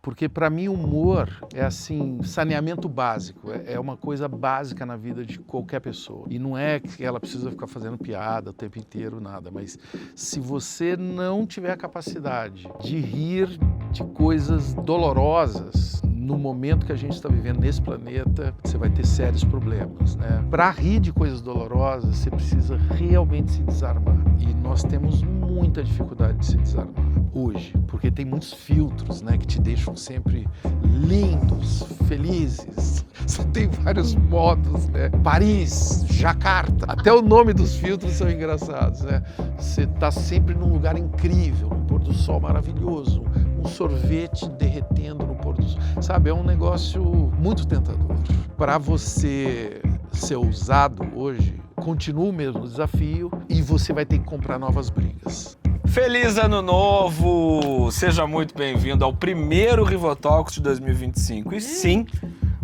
Porque para mim humor é assim, saneamento básico, é uma coisa básica na vida de qualquer pessoa. E não é que ela precisa ficar fazendo piada o tempo inteiro, nada, mas se você não tiver a capacidade de rir de coisas dolorosas no momento que a gente está vivendo nesse planeta, você vai ter sérios problemas, né? Para rir de coisas dolorosas, você precisa realmente se desarmar. E nós temos muita dificuldade de se desarmar hoje, porque tem muitos filtros, né, que te deixam sempre lindos, felizes. Você tem vários modos, né? Paris, Jacarta, até o nome dos filtros são engraçados, né? Você está sempre num lugar incrível, num pôr do sol maravilhoso, um sorvete derretendo no pôr do sol, sabe? É um negócio muito tentador. Para você ser ousado hoje, continua o mesmo desafio e você vai ter que comprar novas brigas. Feliz Ano Novo! Seja muito bem-vindo ao primeiro Rivotalks de 2025. E sim,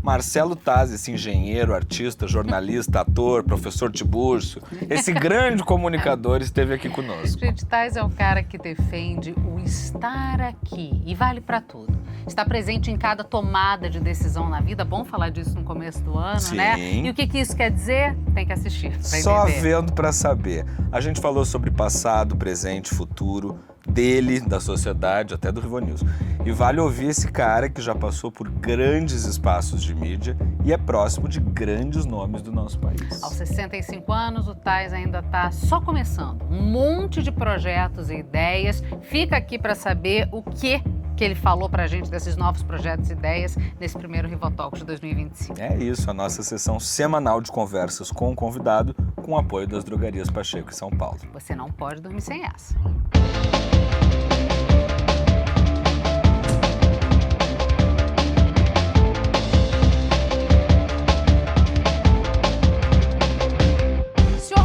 Marcelo Taz, esse engenheiro, artista, jornalista, ator, professor Tiburcio, esse grande comunicador esteve aqui conosco. Gente, Taz é o cara que defende o estar aqui e vale pra tudo. Está presente em cada tomada de decisão na vida. Bom falar disso no começo do ano, Sim. né? E o que isso quer dizer? Tem que assistir pra Só entender. vendo pra saber. A gente falou sobre passado, presente, futuro, dele, da sociedade, até do Rivonews. E vale ouvir esse cara que já passou por grandes espaços de mídia e é próximo de grandes nomes do nosso país. Aos 65 anos, o Taz ainda está só começando. Um monte de projetos e ideias. Fica aqui para saber o que ele falou pra gente desses novos projetos e ideias nesse primeiro Rivotalks de 2025. É isso, a nossa sessão semanal de conversas com o convidado, com o apoio das drogarias Pacheco em São Paulo. Você não pode dormir sem essa.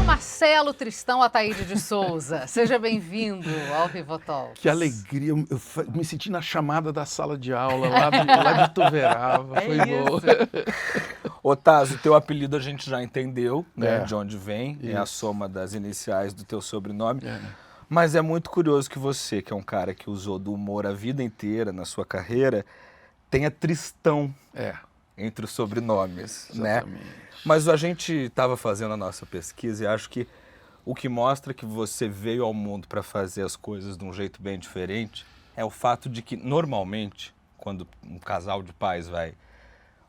Marcelo Tristão Ataíde de Souza, seja bem-vindo ao Rivotalks. Que alegria, eu me senti na chamada da sala de aula lá de Tuverava, foi bom. Ô Taz, o teu apelido a gente já entendeu, né, É. de onde vem, Isso. é a soma das iniciais do teu sobrenome, mas é muito curioso que você, que é um cara que usou do humor a vida inteira na sua carreira, tenha Tristão entre os sobrenomes, Exatamente. né? Mas a gente estava fazendo a nossa pesquisa e acho que o que mostra que você veio ao mundo para fazer as coisas de um jeito bem diferente é o fato de que, normalmente, quando um casal de pais vai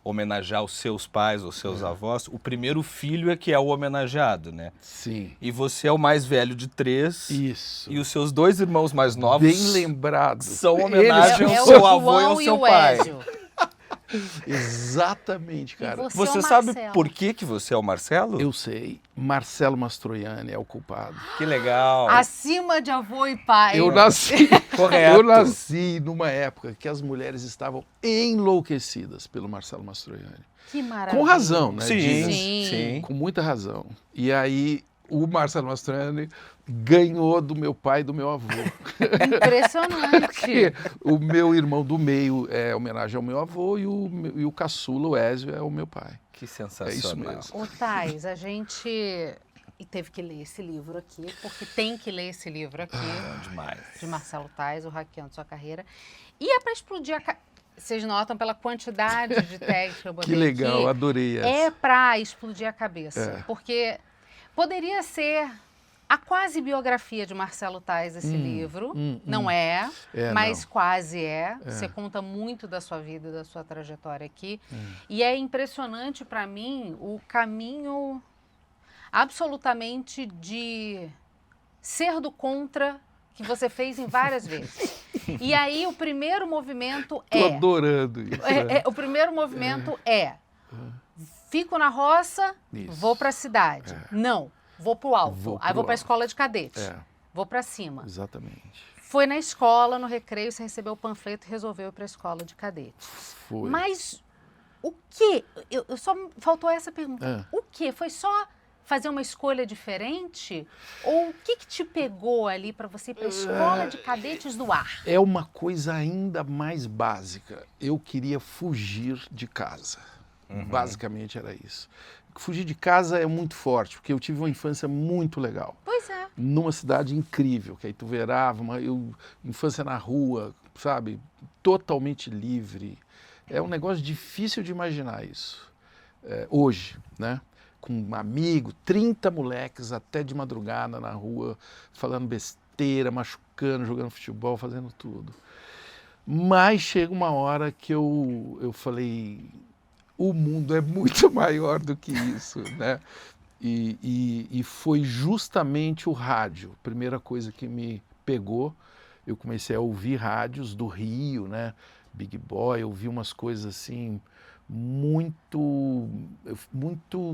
homenagear os seus pais ou seus avós, o primeiro filho é que é o homenageado, né? Sim. E você é o mais velho de 3. Isso. E os seus 2 irmãos mais novos Bem lembrado. são homenagem Eles- ao o seu avô e João ao seu o pai. Ezio. Exatamente, cara. E Você é o sabe Marcelo. por que você é o Marcelo? Eu sei. Marcelo Mastroianni é o culpado. Que legal. Acima de avô e pai. Eu nasci, Correto. eu nasci numa época que as mulheres estavam enlouquecidas pelo Marcelo Mastroianni. Que maravilha. Com razão, né? Sim, Dizem- sim. Com muita razão. E aí o Marcelo Mastroianni ganhou do meu pai e do meu avô. Impressionante. Porque o meu irmão do meio é homenagem ao meu avô e o caçula, o Ezio, é o meu pai. Que sensacional. É isso mesmo. Ô, Taz, a gente teve que ler esse livro aqui, porque tem que ler esse livro aqui, Demais. de Marcelo Taz, o Hackeando Sua Carreira. E é para explodir a Vocês notam pela quantidade de tags que eu botei Que legal, aqui. adorei essa. É para explodir a cabeça, É. porque poderia ser a quase biografia de Marcelo Taz esse livro. Não é, mas não. quase é. Você conta muito da sua vida, da sua trajetória aqui. E é impressionante para mim o caminho absolutamente de ser do contra que você fez em várias vezes. E aí o primeiro movimento Tô é... adorando isso. O primeiro movimento é: fico na roça, Isso. vou para a cidade. Não, vou para o alto. Vou Aí pro vou para a alto. escola de cadete. É. Vou para cima. Exatamente. Foi na escola, no recreio, você recebeu o panfleto e resolveu ir para a escola de cadete. Foi. Mas o que? Eu só faltou essa pergunta. É. O que? Foi só fazer uma escolha diferente? Ou o que te pegou ali para você ir para a escola de cadetes do ar? É uma coisa ainda mais básica. Eu queria fugir de casa. Basicamente era isso. Fugir de casa é muito forte, porque eu tive uma infância muito legal. Pois é. Numa cidade incrível, que é Ituverava, infância na rua, sabe, totalmente livre. É um negócio difícil de imaginar isso. Hoje, né? Com um amigo, 30 moleques até de madrugada na rua, falando besteira, machucando, jogando futebol, fazendo tudo. Mas chega uma hora que eu falei, o mundo é muito maior do que isso, né? E foi justamente o rádio, a primeira coisa que me pegou. Eu comecei a ouvir rádios do Rio, né? Big Boy, eu ouvi umas coisas assim muito...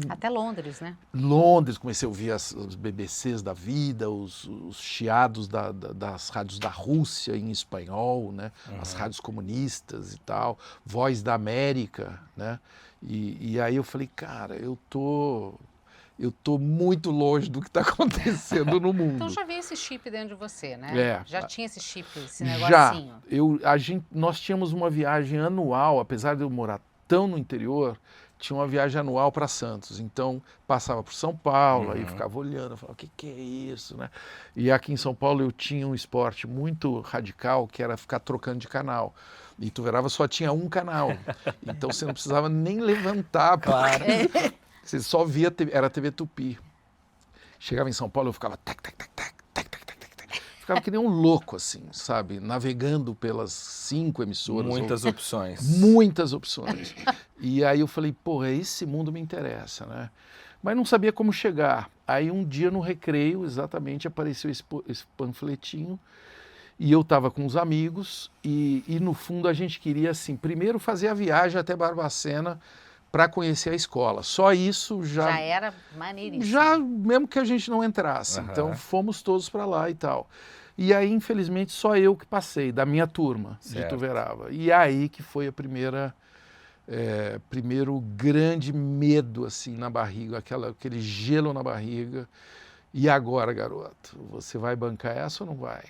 Até Londres, né? Londres, comecei a ouvir os BBCs da vida, os chiados das rádios da Rússia em espanhol, né? As rádios comunistas e tal, Voz da América, né? E aí eu falei, cara, eu tô muito longe do que está acontecendo no mundo. Então já veio esse chip dentro de você, né? Já tinha esse chip, esse negocinho. Nós tínhamos uma viagem anual, apesar de eu morar tão no interior, tinha uma viagem anual para Santos. Então passava por São Paulo, aí eu ficava olhando, falava, o que é isso, né? E aqui em São Paulo eu tinha um esporte muito radical, que era ficar trocando de canal. E Ituverava só tinha um canal, então você não precisava nem levantar. Claro. Você só via, era TV Tupi. Chegava em São Paulo, eu ficava tac, tac, tac, tac, tac, tac, tac, tac. Ficava que nem um louco, assim, sabe? Navegando pelas 5 emissoras. Muitas opções. Muitas opções. E aí eu falei, porra, esse mundo me interessa, né? Mas não sabia como chegar. Aí um dia no recreio, exatamente, apareceu esse panfletinho. E eu estava com os amigos e no fundo a gente queria, assim, primeiro fazer a viagem até Barbacena para conhecer a escola. Só isso já era maneiríssimo. Já, mesmo que a gente não entrasse. Então fomos todos para lá e tal. E aí, infelizmente, só eu que passei, da minha turma, de Ituverava. E aí que foi a primeiro grande medo, assim, na barriga, aquele gelo na barriga. E agora, garoto, você vai bancar essa ou não vai?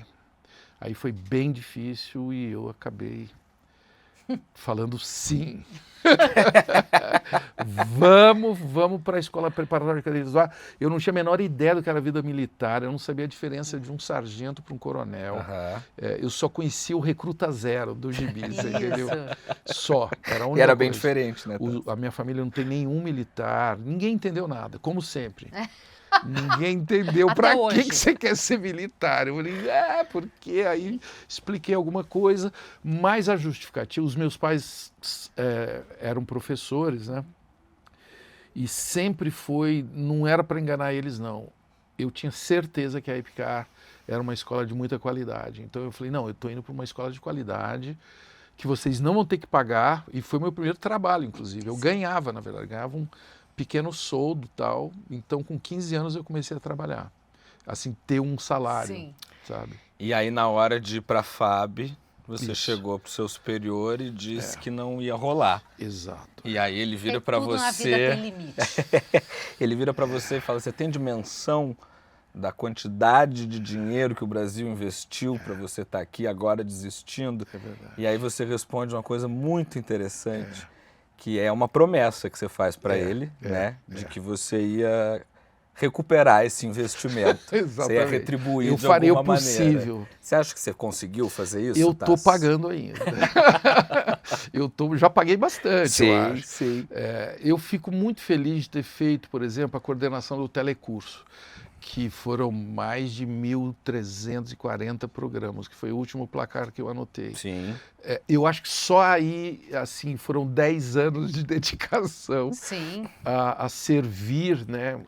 Aí foi bem difícil e eu acabei falando sim. Vamos para a escola preparatória de cadeiras. Eu não tinha a menor ideia do que era a vida militar, eu não sabia a diferença de um sargento para um coronel. Eu só conhecia o Recruta Zero do gibi, entendeu? Só. E era bem diferente, né? A minha família não tem nenhum militar, ninguém entendeu nada, como sempre. Ninguém entendeu para que você quer ser militar. Eu falei, porque aí expliquei alguma coisa, mas a justificativa, os meus pais eram professores, né? E sempre não era para enganar eles, não. Eu tinha certeza que a EPICAR era uma escola de muita qualidade. Então eu falei, não, eu estou indo para uma escola de qualidade que vocês não vão ter que pagar, e foi meu primeiro trabalho, inclusive. Eu ganhava, na verdade, ganhava um pequeno soldo e tal, então com 15 anos eu comecei a trabalhar, assim, ter um salário, sabe? E aí na hora de ir para a FAB, você chegou pro seu superior e disse que não ia rolar. Exato. E aí ele vira para você... Na vida tem limite. Ele vira para você e fala, você tem dimensão da quantidade de dinheiro que o Brasil investiu para você estar aqui agora desistindo? É verdade. E aí você responde uma coisa muito interessante, que é uma promessa que você faz para ele, né? De que você ia recuperar esse investimento. Você ia retribuir de alguma maneira. Eu faria o possível. Você acha que você conseguiu fazer isso? Eu estou pagando ainda. Já paguei bastante, eu acho. Sim. Eu fico muito feliz de ter feito, por exemplo, a coordenação do telecurso, que foram mais de 1.340 programas, que foi o último placar que eu anotei. Sim. Eu acho que só aí, assim, foram 10 anos de dedicação a servir, né,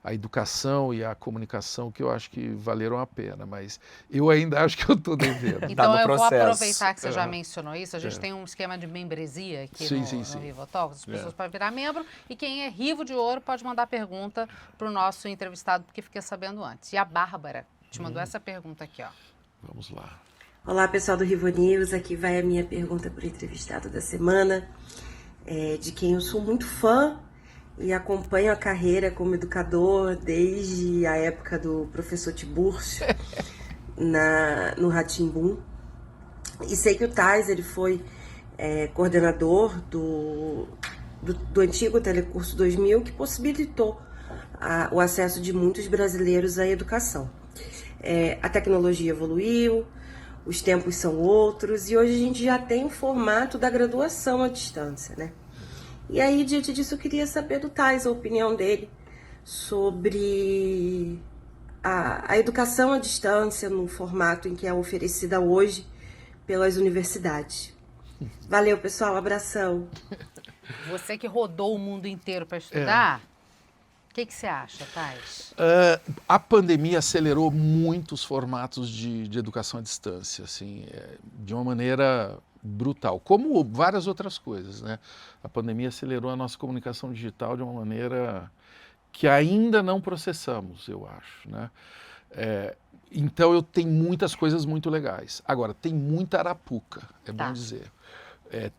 a educação e a comunicação, que eu acho que valeram a pena, mas eu ainda acho que eu estou devendo. Então eu vou aproveitar que você já mencionou isso, a gente tem um esquema de membresia aqui no Rivotalk, as pessoas podem virar membro, e quem é Rivo de Ouro pode mandar pergunta para o nosso entrevistado, porque fiquei sabendo antes. E a Bárbara te mandou essa pergunta aqui, ó. Vamos lá. Olá, pessoal do Rivo News, aqui vai a minha pergunta para o entrevistado da semana, de quem eu sou muito fã e acompanho a carreira como educador desde a época do professor Tiburcio no Rá-Tim-Bum. E sei que o Tais, ele foi coordenador do antigo Telecurso 2000, que possibilitou o acesso de muitos brasileiros à educação. A tecnologia evoluiu, os tempos são outros, e hoje a gente já tem o formato da graduação à distância, né? E aí, diante disso, eu queria saber do Tais, a opinião dele sobre a educação à distância no formato em que é oferecida hoje pelas universidades. Valeu, pessoal. Abração. Você que rodou o mundo inteiro para estudar, o que você acha, Tais? A pandemia acelerou muitos formatos de educação à distância, assim, de uma maneira brutal, como várias outras coisas, né? A pandemia acelerou a nossa comunicação digital de uma maneira que ainda não processamos, eu acho, né? Então eu tenho muitas coisas muito legais. Agora, tem muita arapuca, bom dizer.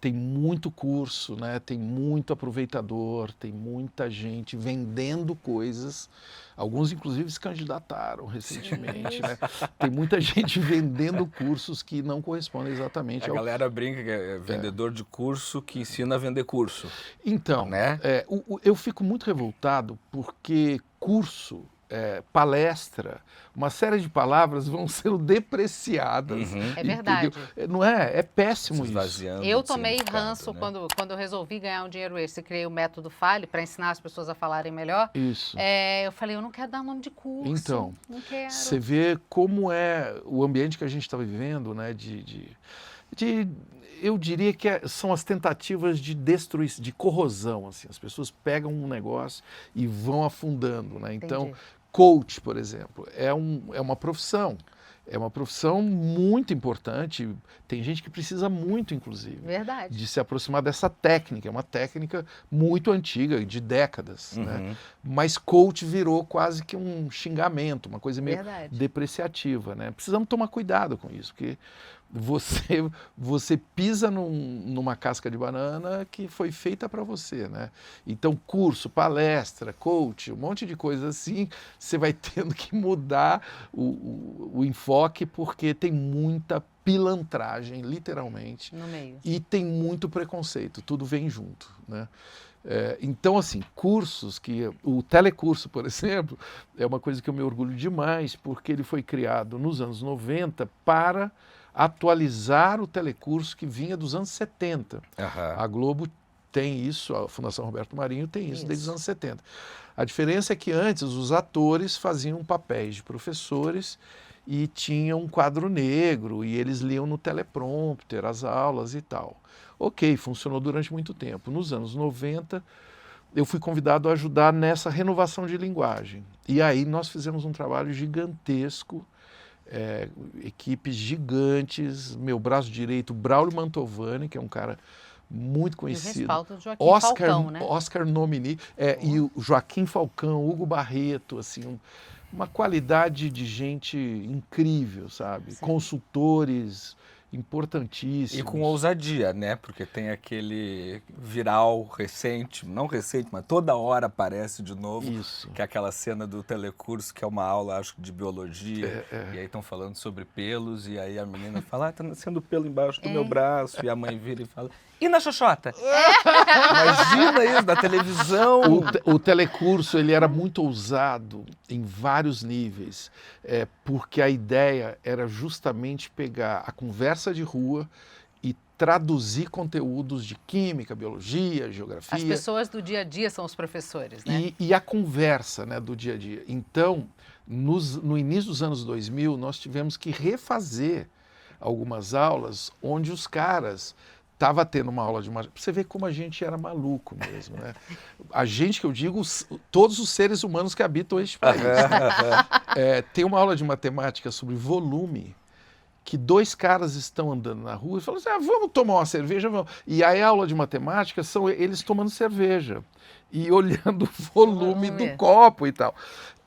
Tem muito curso, né? Tem muito aproveitador, tem muita gente vendendo coisas. Alguns, inclusive, se candidataram recentemente. Né? Tem muita gente vendendo cursos que não correspondem exatamente ao... A galera brinca que é vendedor de curso que ensina a vender curso. Então, né? Eu fico muito revoltado porque curso... palestra, uma série de palavras vão sendo depreciadas. É verdade. Não é? É péssimo isso. Eu tomei ranço, né? quando eu resolvi ganhar um dinheiro extra, criei o método Fale para ensinar as pessoas a falarem melhor. Isso. Eu falei, eu não quero dar nome de curso. Então, não quero. Você vê como é o ambiente que a gente está vivendo, né? Eu diria que são as tentativas de destruição, de corrosão, assim. As pessoas pegam um negócio e vão afundando, né? Então, coach, por exemplo, é uma profissão. É uma profissão muito importante. Tem gente que precisa muito, inclusive, de se aproximar dessa técnica. É uma técnica muito antiga, de décadas. Né? Mas coach virou quase que um xingamento, uma coisa meio depreciativa. Né? Precisamos tomar cuidado com isso, porque você pisa numa casca de banana que foi feita para você, né? Então, curso, palestra, coach, um monte de coisa assim, você vai tendo que mudar o enfoque, porque tem muita pilantragem, literalmente, no meio. E tem muito preconceito, tudo vem junto, né? Então, assim, cursos o telecurso, por exemplo, é uma coisa que eu me orgulho demais, porque ele foi criado nos anos 90 para atualizar o telecurso que vinha dos anos 70. A Globo tem isso, a Fundação Roberto Marinho tem isso desde os anos 70. A diferença é que antes os atores faziam papéis de professores e tinham um quadro negro e eles liam no teleprompter as aulas e tal. Ok, funcionou durante muito tempo. Nos anos 90, eu fui convidado a ajudar nessa renovação de linguagem. E aí nós fizemos um trabalho gigantesco, equipes gigantes, meu braço direito, Braulio Mantovani, que é um cara muito conhecido, Oscar nominee, e o Joaquim Falcão, Hugo Barreto, assim, uma qualidade de gente incrível, sabe? Sim. Consultores importantíssimos. E com ousadia, né? Porque tem aquele viral recente, não recente, mas toda hora aparece de novo. Isso. Que é aquela cena do telecurso, que é uma aula, acho, de biologia. E aí estão falando sobre pelos, e aí a menina fala, tá nascendo pelo embaixo do meu braço. E a mãe vira e fala, e na xoxota? Imagina isso, na televisão. O telecurso, ele era muito ousado em vários níveis, porque a ideia era justamente pegar a conversa de rua e traduzir conteúdos de química, biologia, geografia. As pessoas do dia a dia são os professores, né? E a conversa, né, do dia a dia. Então, no início dos anos 2000, nós tivemos que refazer algumas aulas onde os caras... Estava tendo uma aula de matemática. Você vê como a gente era maluco mesmo, né? A gente, que eu digo, todos os seres humanos que habitam este país. Né? Tem uma aula de matemática sobre volume, que dois caras estão andando na rua e falam assim, vamos tomar uma cerveja, vamos. E aí a aula de matemática são eles tomando cerveja e olhando o volume do copo e tal.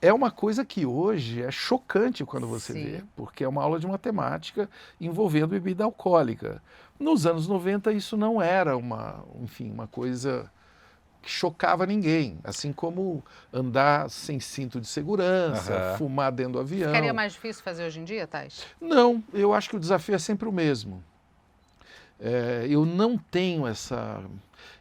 É uma coisa que hoje é chocante quando você vê, porque é uma aula de matemática envolvendo bebida alcoólica. Nos anos 90 isso não era uma coisa que chocava ninguém, assim como andar sem cinto de segurança, fumar dentro do avião. Ficaria mais difícil fazer hoje em dia, Tais? Não, eu acho que o desafio é sempre o mesmo. Eu não tenho essa...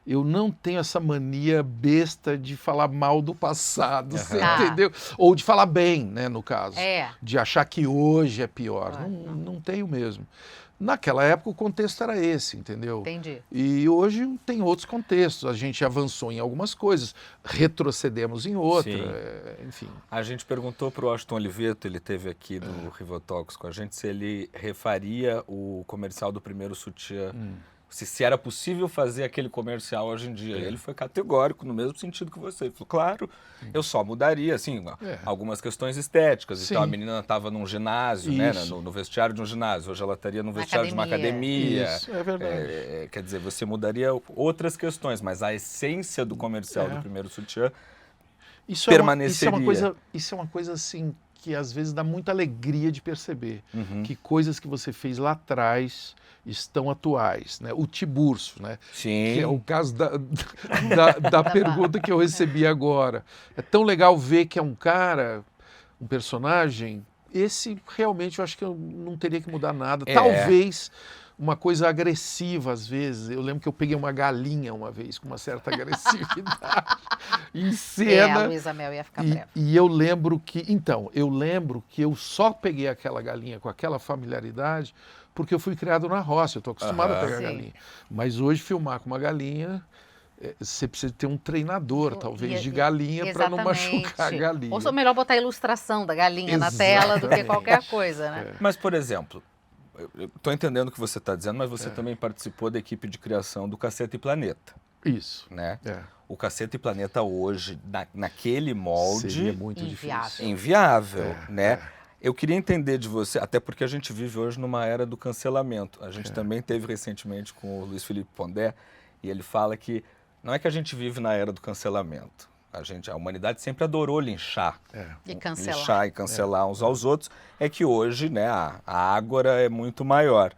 eu não tenho essa mania besta de falar mal do passado, você Tá. entendeu? Ou de falar bem, né, no caso. É. De achar que hoje é pior. Ah, Não tenho mesmo. Naquela época o contexto era esse, entendeu? Entendi. E hoje tem outros contextos. A gente avançou em algumas coisas, retrocedemos em outras, Sim. enfim. A gente perguntou para o Washington Oliveto, ele esteve aqui no Rivotalks com a gente, se ele refaria o comercial do primeiro sutiã, se era possível fazer aquele comercial hoje em dia. Ele foi categórico, no mesmo sentido que você. Ele falou, claro, eu só mudaria, assim, algumas questões estéticas. Sim. Então, a menina estava num ginásio, né, no vestiário de um ginásio. Hoje ela estaria no vestiário de uma academia. Isso, é verdade. Quer dizer, você mudaria outras questões, mas a essência do comercial do primeiro sutiã permaneceria. Isso é uma coisa assim que às vezes dá muita alegria de perceber que coisas que você fez lá atrás estão atuais, né? O Tiburcio, né? Sim. Que é o caso da pergunta que eu recebi agora. É tão legal ver que é um cara, um personagem. Esse realmente eu acho que eu não teria que mudar nada. Talvez uma coisa agressiva às vezes. Eu lembro que eu peguei uma galinha uma vez com uma certa agressividade em cena. A Luísa Mel ia ficar brava. E eu lembro que eu só peguei aquela galinha com aquela familiaridade porque eu fui criado na roça, eu estou acostumado a pegar galinha. Mas hoje filmar com uma galinha, você precisa ter um treinador, talvez, de galinha para não machucar a galinha. Ou melhor botar a ilustração da galinha na tela do que qualquer coisa, né? Mas, por exemplo, eu estou entendendo o que você está dizendo, mas você também participou da equipe de criação do Caceta e Planeta. Isso. Né? O Caceta e Planeta hoje, naquele molde... Seria muito difícil. Inviável, né? Eu queria entender de você, até porque a gente vive hoje numa era do cancelamento. A gente também teve recentemente com o Luiz Felipe Pondé, e ele fala que não é que a gente vive na era do cancelamento. A humanidade sempre adorou linchar. E cancelar. Linchar e cancelar uns aos outros. É que hoje, né, a ágora é muito maior.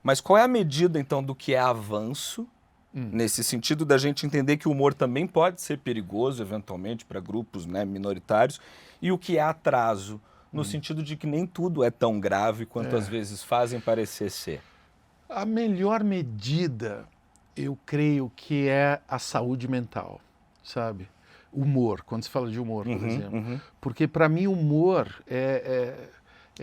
Mas qual é a medida, então, do que é avanço, nesse sentido da gente entender que o humor também pode ser perigoso, eventualmente, para grupos, né, minoritários, e o que é atraso, no sentido de que nem tudo é tão grave quanto às vezes fazem parecer ser? A melhor medida, eu creio que é a saúde mental, sabe? Humor, quando se fala de humor, por exemplo. Porque para mim humor é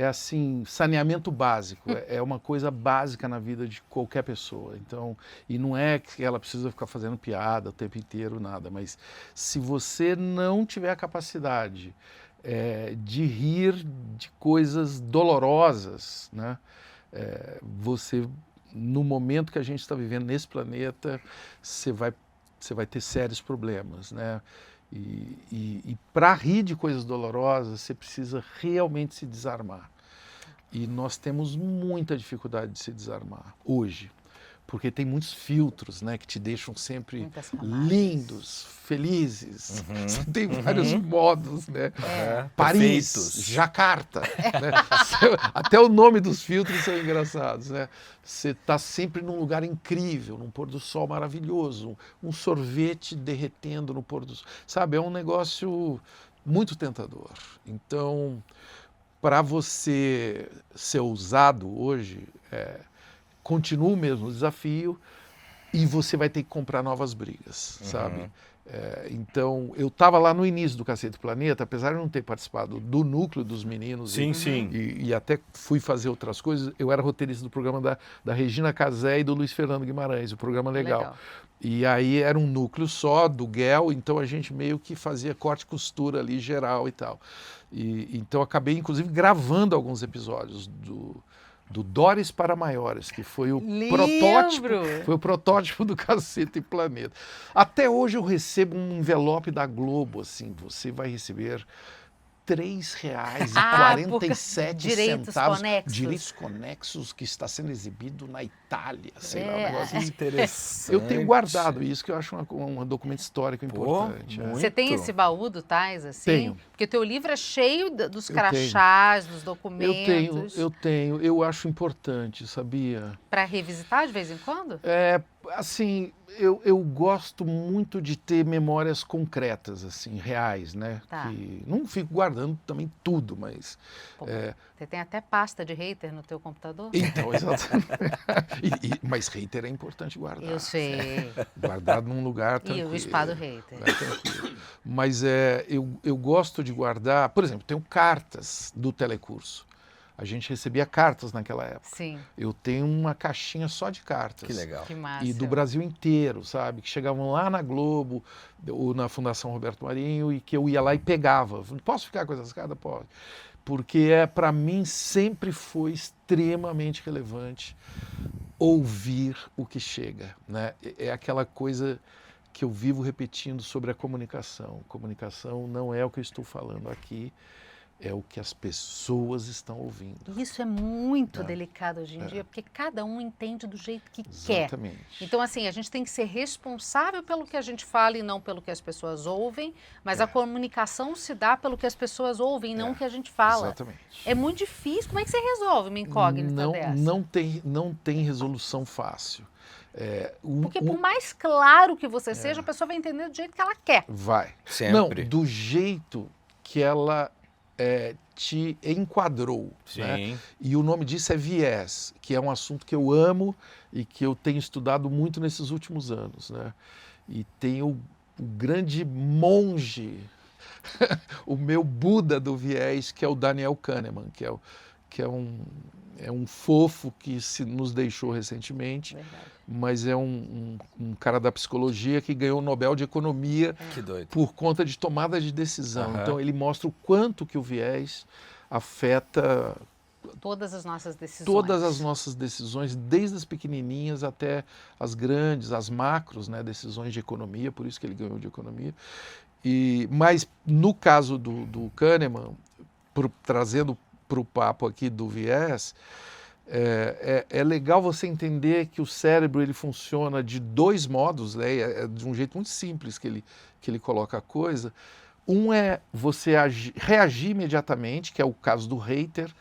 assim, saneamento básico, é uma coisa básica na vida de qualquer pessoa. Então, e não é que ela precisa ficar fazendo piada o tempo inteiro, nada, mas se você não tiver a capacidade de rir de coisas dolorosas, né? Você, no momento que a gente está vivendo nesse planeta, você vai ter sérios problemas, né? E para rir de coisas dolorosas, você precisa realmente se desarmar. E nós temos muita dificuldade de se desarmar hoje, porque tem muitos filtros, né, que te deixam sempre lindos, felizes. Você tem vários modos, né? Paris, perfeitos. Jacarta. Né? Até o nome dos filtros são engraçados, né? Você está sempre num lugar incrível, num pôr do sol maravilhoso, um sorvete derretendo no pôr do sol. Sabe, é um negócio muito tentador. Então, para você ser ousado hoje, continua o mesmo desafio e você vai ter que comprar novas brigas, sabe? Então, eu estava lá no início do Cacete Planeta, apesar de não ter participado do núcleo dos meninos e até fui fazer outras coisas, eu era roteirista do programa da Regina Casé e do Luiz Fernando Guimarães, o programa Legal. E aí era um núcleo só do Guel, então a gente meio que fazia corte e costura ali geral e tal. Então acabei, inclusive, gravando alguns episódios do Doris para Maiores, que foi o protótipo do Cacete e Planeta. Até hoje eu recebo um envelope da Globo, assim, você vai receber R$3,47 direitos conexos que está sendo exibido na Itália, sei lá, um negócio interessante. Eu tenho guardado isso, que eu acho um documento histórico importante. Você tem esse baú do Tais, assim? Tenho. Porque o teu livro é cheio dos crachás, dos documentos. Eu tenho, eu acho importante, sabia? Para revisitar de vez em quando? Assim, eu gosto muito de ter memórias concretas, assim, reais, né? Tá. Que não fico guardando também tudo, mas... Pô, você tem até pasta de hater no teu computador? Então, exatamente. Mas hater é importante guardar. Eu sei. Guardado num lugar E tranquilo. o espado hater. Lugar tranquilo. Mas eu gosto de guardar... Por exemplo, tenho cartas do telecurso. A gente recebia cartas naquela época. Sim, Eu tenho uma caixinha só de cartas. Que legal. que massa. E do Brasil inteiro, sabe? Que chegavam lá na Globo ou na Fundação Roberto Marinho e que eu ia lá e pegava. Posso ficar com essas cartas? Pode. Porque para mim sempre foi extremamente relevante ouvir o que chega, né? É aquela coisa que eu vivo repetindo sobre a comunicação. Comunicação não é o que eu estou falando aqui, é o que as pessoas estão ouvindo. Isso é muito delicado hoje em dia, porque cada um entende do jeito que quer. Exatamente. Então, assim, a gente tem que ser responsável pelo que a gente fala e não pelo que as pessoas ouvem, mas a comunicação se dá pelo que as pessoas ouvem, não o que a gente fala. Exatamente. É muito difícil. Como é que você resolve uma incógnita dessa? Não tem resolução fácil. Porque por mais claro que você seja, a pessoa vai entender do jeito que ela quer. Vai. Sempre. Não, do jeito que ela te enquadrou. Né? Sim. E o nome disso é viés, que é um assunto que eu amo e que eu tenho estudado muito nesses últimos anos. Né? E tem o grande monge, o meu Buda do viés, que é o Daniel Kahneman, que é um fofo que nos deixou recentemente, Verdade. mas é um cara da psicologia que ganhou o Nobel de Economia Que doido. por conta de tomada de decisão. Aham. Então ele mostra o quanto que o viés afeta Todas as nossas decisões. todas as nossas decisões, desde as pequenininhas até as grandes, as macros, né, decisões de economia, por isso que ele ganhou de economia. Mas no caso do Kahneman, trazendo para o papo aqui do viés, é legal você entender que o cérebro ele funciona de dois modos, né? É de um jeito muito simples que ele coloca a coisa. Um é você reagir imediatamente, que é o caso do hater.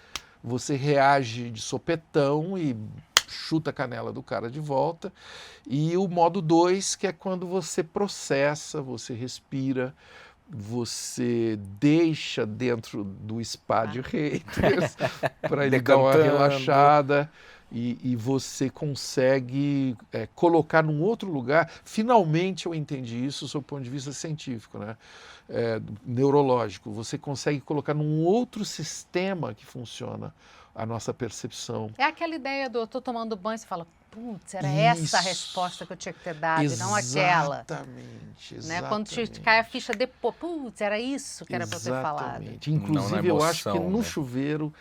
Você reage de sopetão e chuta a canela do cara de volta. E o modo 2, que é quando você processa, você respira, você deixa dentro do spa de haters para ele dar uma Decantando. relaxada e você consegue colocar num outro lugar. Finalmente eu entendi isso sob o ponto de vista científico, né? Neurológico. Você consegue colocar num outro sistema que funciona a nossa percepção. É aquela ideia do eu tô tomando banho e você fala, putz, era essa a resposta que eu tinha que ter dado, e não aquela. Exatamente. Né? Quando te cai a ficha depois, putz, era isso que era para eu ter falado. Exatamente. Inclusive, Não na eu acho que emoção, no né? chuveiro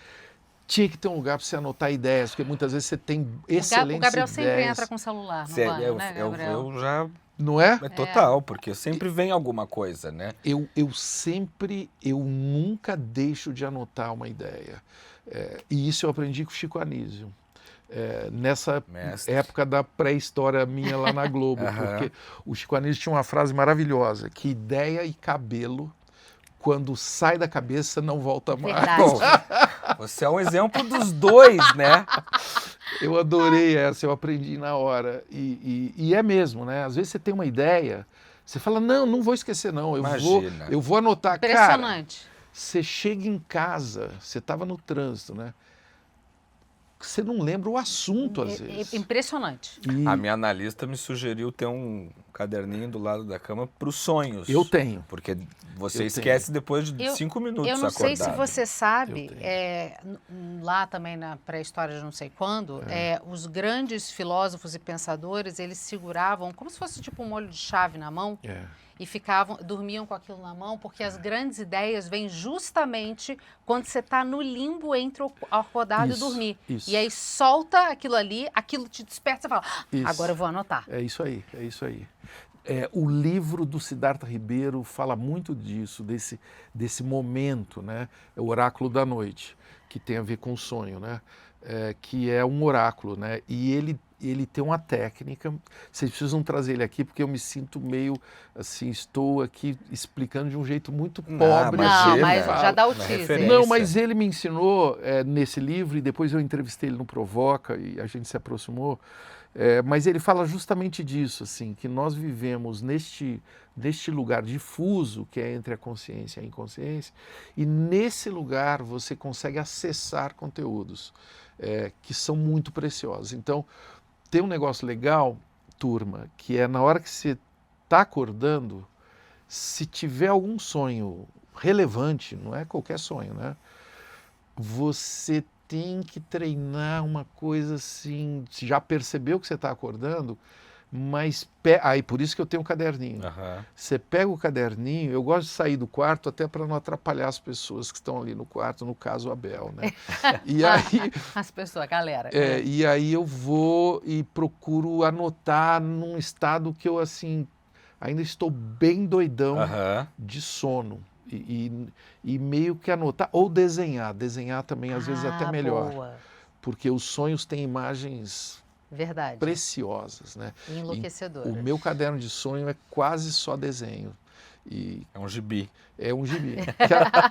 tinha que ter um lugar para você anotar ideias, porque muitas vezes você tem excelentes O Gabriel ideias. sempre entra com o celular no Sério, banho, né, Gabriel? eu já... Não é? É total, porque sempre vem alguma coisa, né? Eu nunca deixo de anotar uma ideia. E isso eu aprendi com o Chico Anísio. Nessa Mestre. época da pré-história minha lá na Globo, porque o Chico Anísio tinha uma frase maravilhosa, que ideia e cabelo, quando sai da cabeça, não volta mais. Verdade. Bom, você é um exemplo dos dois, né? Eu adorei essa, eu aprendi na hora. E é mesmo, né? Às vezes você tem uma ideia, você fala, não vou esquecer não, Imagina. eu vou anotar. Cara, Impressionante. você chega em casa, você estava no trânsito, né? Você não lembra o assunto, às vezes. Impressionante. E A minha analista me sugeriu ter um caderninho do lado da cama para os sonhos. eu tenho. Porque você Eu esquece depois de 5 minutos Eu não sei se acordado. você sabe, Eu lá também na pré-história de não sei quando, os grandes filósofos e pensadores, eles seguravam como se fosse tipo um molho de chave na mão e dormiam com aquilo na mão, porque as grandes ideias vêm justamente quando você está no limbo entre o acordar e o Isso, dormir. isso. E aí solta aquilo ali, aquilo te desperta, você fala, Isso. agora eu vou anotar. É isso aí, é isso aí. O livro do Siddhartha Ribeiro fala muito disso, desse momento, né? O oráculo da noite, que tem a ver com o sonho, né? Que é um oráculo, né? E ele tem uma técnica, vocês precisam trazer ele aqui, porque eu me sinto meio, assim, estou aqui explicando de um jeito muito pobre. Não, Imagina. mas já dá o Uma teaser. referência. Não, mas ele me ensinou nesse livro, e depois eu entrevistei ele no Provoca, e a gente se aproximou, Mas ele fala justamente disso, assim, que nós vivemos neste lugar difuso que é entre a consciência e a inconsciência, e nesse lugar você consegue acessar conteúdos que são muito preciosos. Então, tem um negócio legal, turma, que é na hora que você está acordando, se tiver algum sonho relevante, não é qualquer sonho, né? Você tem que treinar uma coisa assim, você já percebeu que você está acordando, mas aí por isso que eu tenho um caderninho. Aham. Você pega o caderninho, eu gosto de sair do quarto até para não atrapalhar as pessoas que estão ali no quarto, no caso o Abel, né? E aí, As pessoas, a galera. e aí eu vou e procuro anotar num estado que eu assim ainda estou bem doidão Aham. de sono. E meio que anotar, ou desenhar também às vezes até melhor, Boa. porque os sonhos têm imagens Verdade. preciosas, né? E enlouquecedora. O meu caderno de sonho é quase só desenho. E É um gibi. é um gibi.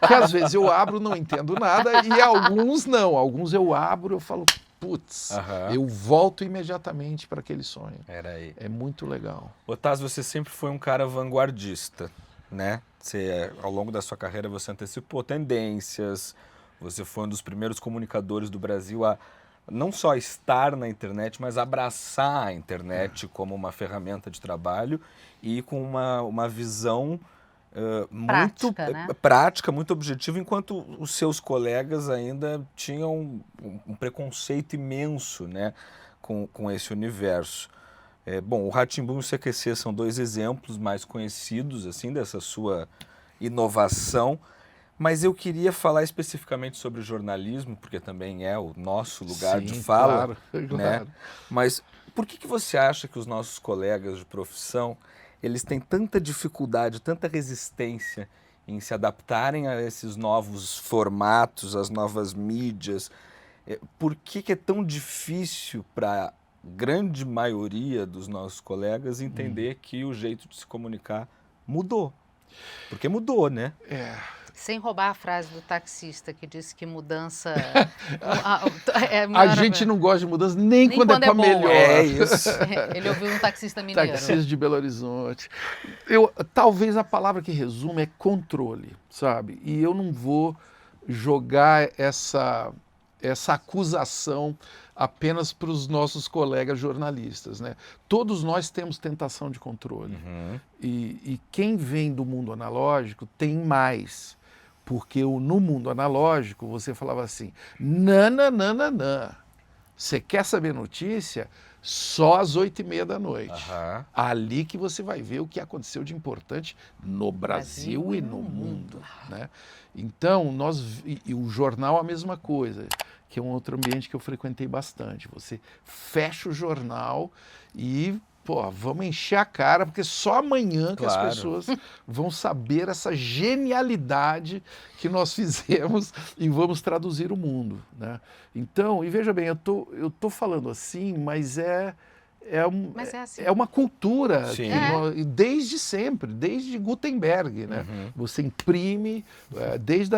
Que às vezes eu abro, não entendo nada, e alguns não. Alguns eu abro, eu falo, putz, Aham. eu volto imediatamente para aquele sonho. Era aí. É muito legal. Otávio, você sempre foi um cara vanguardista, né? Ao longo da sua carreira você antecipou tendências, você foi um dos primeiros comunicadores do Brasil a não só estar na internet, mas abraçar a internet como uma ferramenta de trabalho e com uma visão muito Prática, né? prática, muito objetiva, enquanto os seus colegas ainda tinham um preconceito imenso, né, com esse universo. Bom, o Rá-Tim-Bum e o CQC são dois exemplos mais conhecidos assim dessa sua inovação, mas eu queria falar especificamente sobre o jornalismo, porque também é o nosso lugar de fala, claro, né? claro. Mas por que você acha que os nossos colegas de profissão, eles têm tanta dificuldade, tanta resistência em se adaptarem a esses novos formatos, às novas mídias? Por que é tão difícil para grande maioria dos nossos colegas entender que o jeito de se comunicar mudou? Porque mudou, né? Sem roubar a frase do taxista que disse que mudança... A gente não gosta de mudança nem quando é para boa. melhor. É isso. Ele ouviu um taxista mineiro. Taxista de Belo Horizonte. Talvez a palavra que resume é controle, sabe? E eu não vou jogar essa acusação apenas para os nossos colegas jornalistas, né? Todos nós temos tentação de controle. Uhum. E quem vem do mundo analógico tem mais. Porque no mundo analógico você falava assim, nananana, você quer saber notícia? Só às 8h30 da noite. Aham. Ali que você vai ver o que aconteceu de importante no Brasil e no mundo, né? Então, e o jornal a mesma coisa, que é um outro ambiente que eu frequentei bastante. Você fecha o jornal e, vamos encher a cara, porque só amanhã que as Claro. pessoas vão saber essa genialidade que nós fizemos e vamos traduzir o mundo, né? Então, e veja bem, eu tô falando assim, mas Mas é assim. é uma cultura Sim. que desde sempre, desde Gutenberg, né? Uhum. Você imprime desde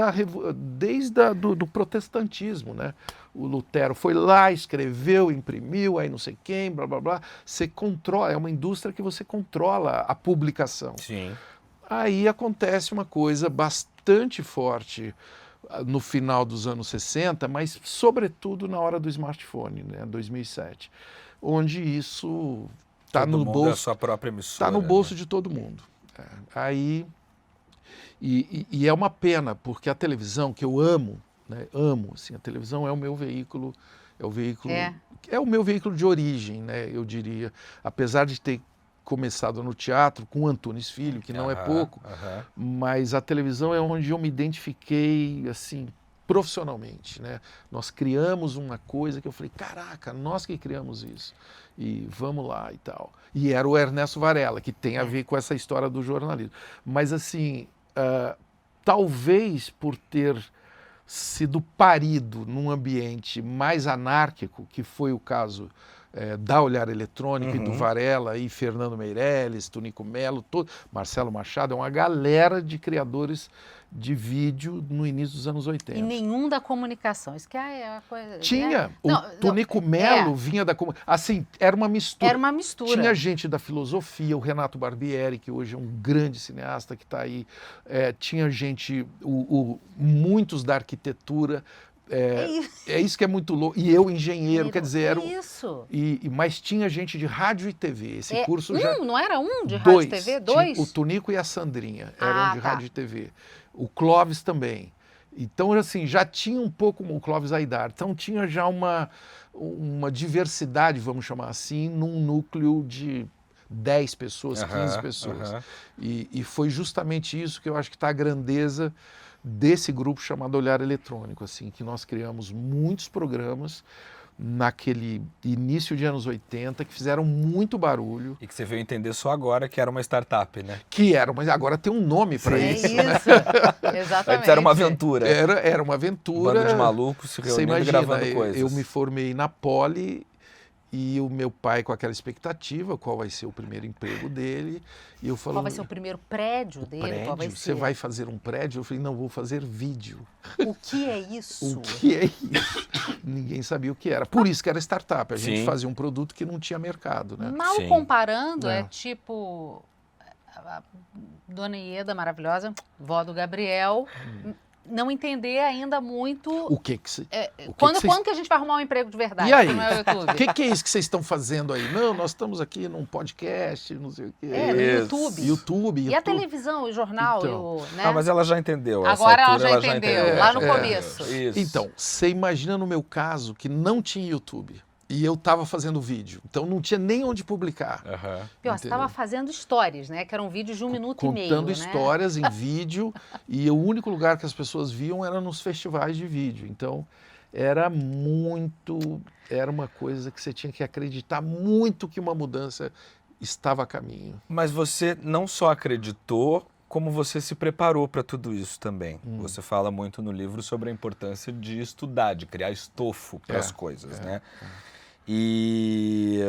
do protestantismo, né? O Lutero foi lá, escreveu, imprimiu, aí não sei quem, blá blá blá. Você controla, é uma indústria que você controla a publicação. Sim. Aí acontece uma coisa bastante forte no final dos anos 60, mas sobretudo na hora do smartphone, né? 2007. Onde isso está no mundo é a bolso, sua própria emissora, está no bolso né? de todo mundo. Aí e é uma pena porque a televisão que eu amo, né? Amo, assim, a televisão é o meu veículo, é o meu veículo de origem, né? Eu diria, apesar de ter começado no teatro com Antunes Filho, que não é pouco, mas a televisão é onde eu me identifiquei assim profissionalmente, né? Nós criamos uma coisa que eu falei, caraca, nós que criamos isso. E vamos lá e tal. E era o Ernesto Varela, que tem a ver com essa história do jornalismo. Mas assim, talvez por ter sido parido num ambiente mais anárquico, que foi o caso da Olhar Eletrônico, e do Varela, e Fernando Meirelles, Tonico Melo, Marcelo Machado, é uma galera de criadores de vídeo no início dos anos 80. E nenhum da comunicação. Isso que é a coisa... Tinha. O Não, Tonico Melo vinha da comunicação. Assim, era uma mistura. Era uma mistura. Tinha gente da filosofia, o Renato Barbieri, que hoje é um grande cineasta que está aí. Tinha gente, muitos da arquitetura. É isso que é muito louco. E eu, engenheiro, quer dizer, era. Isso. Mas tinha gente de rádio e TV. Esse curso já. Não era um de rádio e TV? Dois? O Tonico e a Sandrinha eram de tá. rádio e TV. O Clóvis também. Então, assim, já tinha um pouco o Clóvis Aidar. Então, tinha já uma diversidade, vamos chamar assim, num núcleo de 10 pessoas, 15 pessoas. E foi justamente isso que eu acho que está a grandeza desse grupo chamado Olhar Eletrônico, assim, que nós criamos muitos programas naquele início de anos 80 que fizeram muito barulho. E que você veio entender só agora que era uma startup, né? Que era, mas agora tem um nome para isso. Exatamente. Antes era uma aventura. Era uma aventura. Bando de malucos se reunindo e gravando coisas. Eu me formei na Poli e o meu pai com aquela expectativa, qual vai ser o primeiro emprego dele. E eu falo, qual vai ser o primeiro prédio dele? Prédio? Qual vai ser? Você vai fazer um prédio? Eu falei, não, vou fazer vídeo. O que é isso? O que é isso? Ninguém sabia o que era. Por isso que era startup. A gente fazia um produto que não tinha mercado, né? Mal comparando, é tipo a Dona Ieda, maravilhosa, vó do Gabriel, não entender ainda muito... O que se... Quando que a gente vai arrumar um emprego de verdade? E aí? Que não é o YouTube? O que é isso que vocês estão fazendo aí? Não, nós estamos aqui num podcast, não sei o quê. No YouTube. E a televisão, o jornal, então, né? Mas ela já entendeu. Agora ela já entendeu, lá no começo. Isso. Então, você imagina no meu caso que não tinha YouTube. E eu estava fazendo vídeo, então não tinha nem onde publicar. Pior, você estava fazendo stories, né? Que eram vídeos de 1 minuto e meio, contando histórias em vídeo, e o único lugar que as pessoas viam era nos festivais de vídeo. Então, era uma coisa que você tinha que acreditar muito que uma mudança estava a caminho. Mas você não só acreditou, como você se preparou para tudo isso também. Você fala muito no livro sobre a importância de estudar, de criar estofo para as coisas, né? E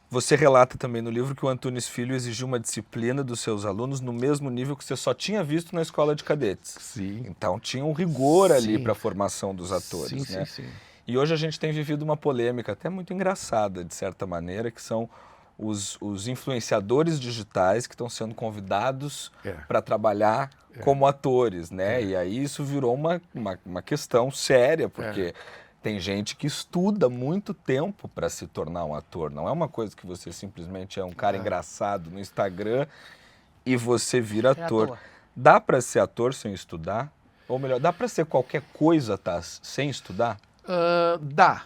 você relata também no livro que o Antunes Filho exigiu uma disciplina dos seus alunos no mesmo nível que você só tinha visto na escola de cadetes. Sim. Então tinha um rigor ali para a formação dos atores, né? Sim. E hoje a gente tem vivido uma polêmica até muito engraçada, de certa maneira, que são os influenciadores digitais que estão sendo convidados para trabalhar como atores, né? E aí isso virou uma questão séria, porque tem gente que estuda muito tempo para se tornar um ator. Não é uma coisa que você simplesmente é um cara engraçado no Instagram e você vira ator. Dá para ser ator sem estudar? Ou melhor, dá para ser qualquer coisa, sem estudar? Dá.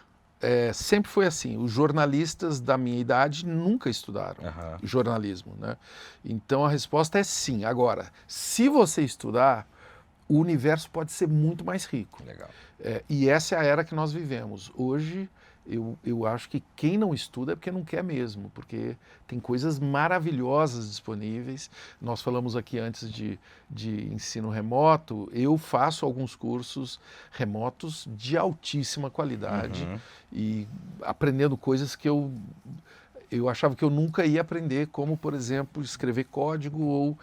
Sempre foi assim. Os jornalistas da minha idade nunca estudaram jornalismo, né? Então a resposta é sim. Agora, se você estudar, o universo pode ser muito mais rico. Legal. E essa é a era que nós vivemos. Hoje, eu acho que quem não estuda é porque não quer mesmo, porque tem coisas maravilhosas disponíveis. Nós falamos aqui antes de ensino remoto, eu faço alguns cursos remotos de altíssima qualidade e aprendendo coisas que eu achava que eu nunca ia aprender, como, por exemplo, escrever código ou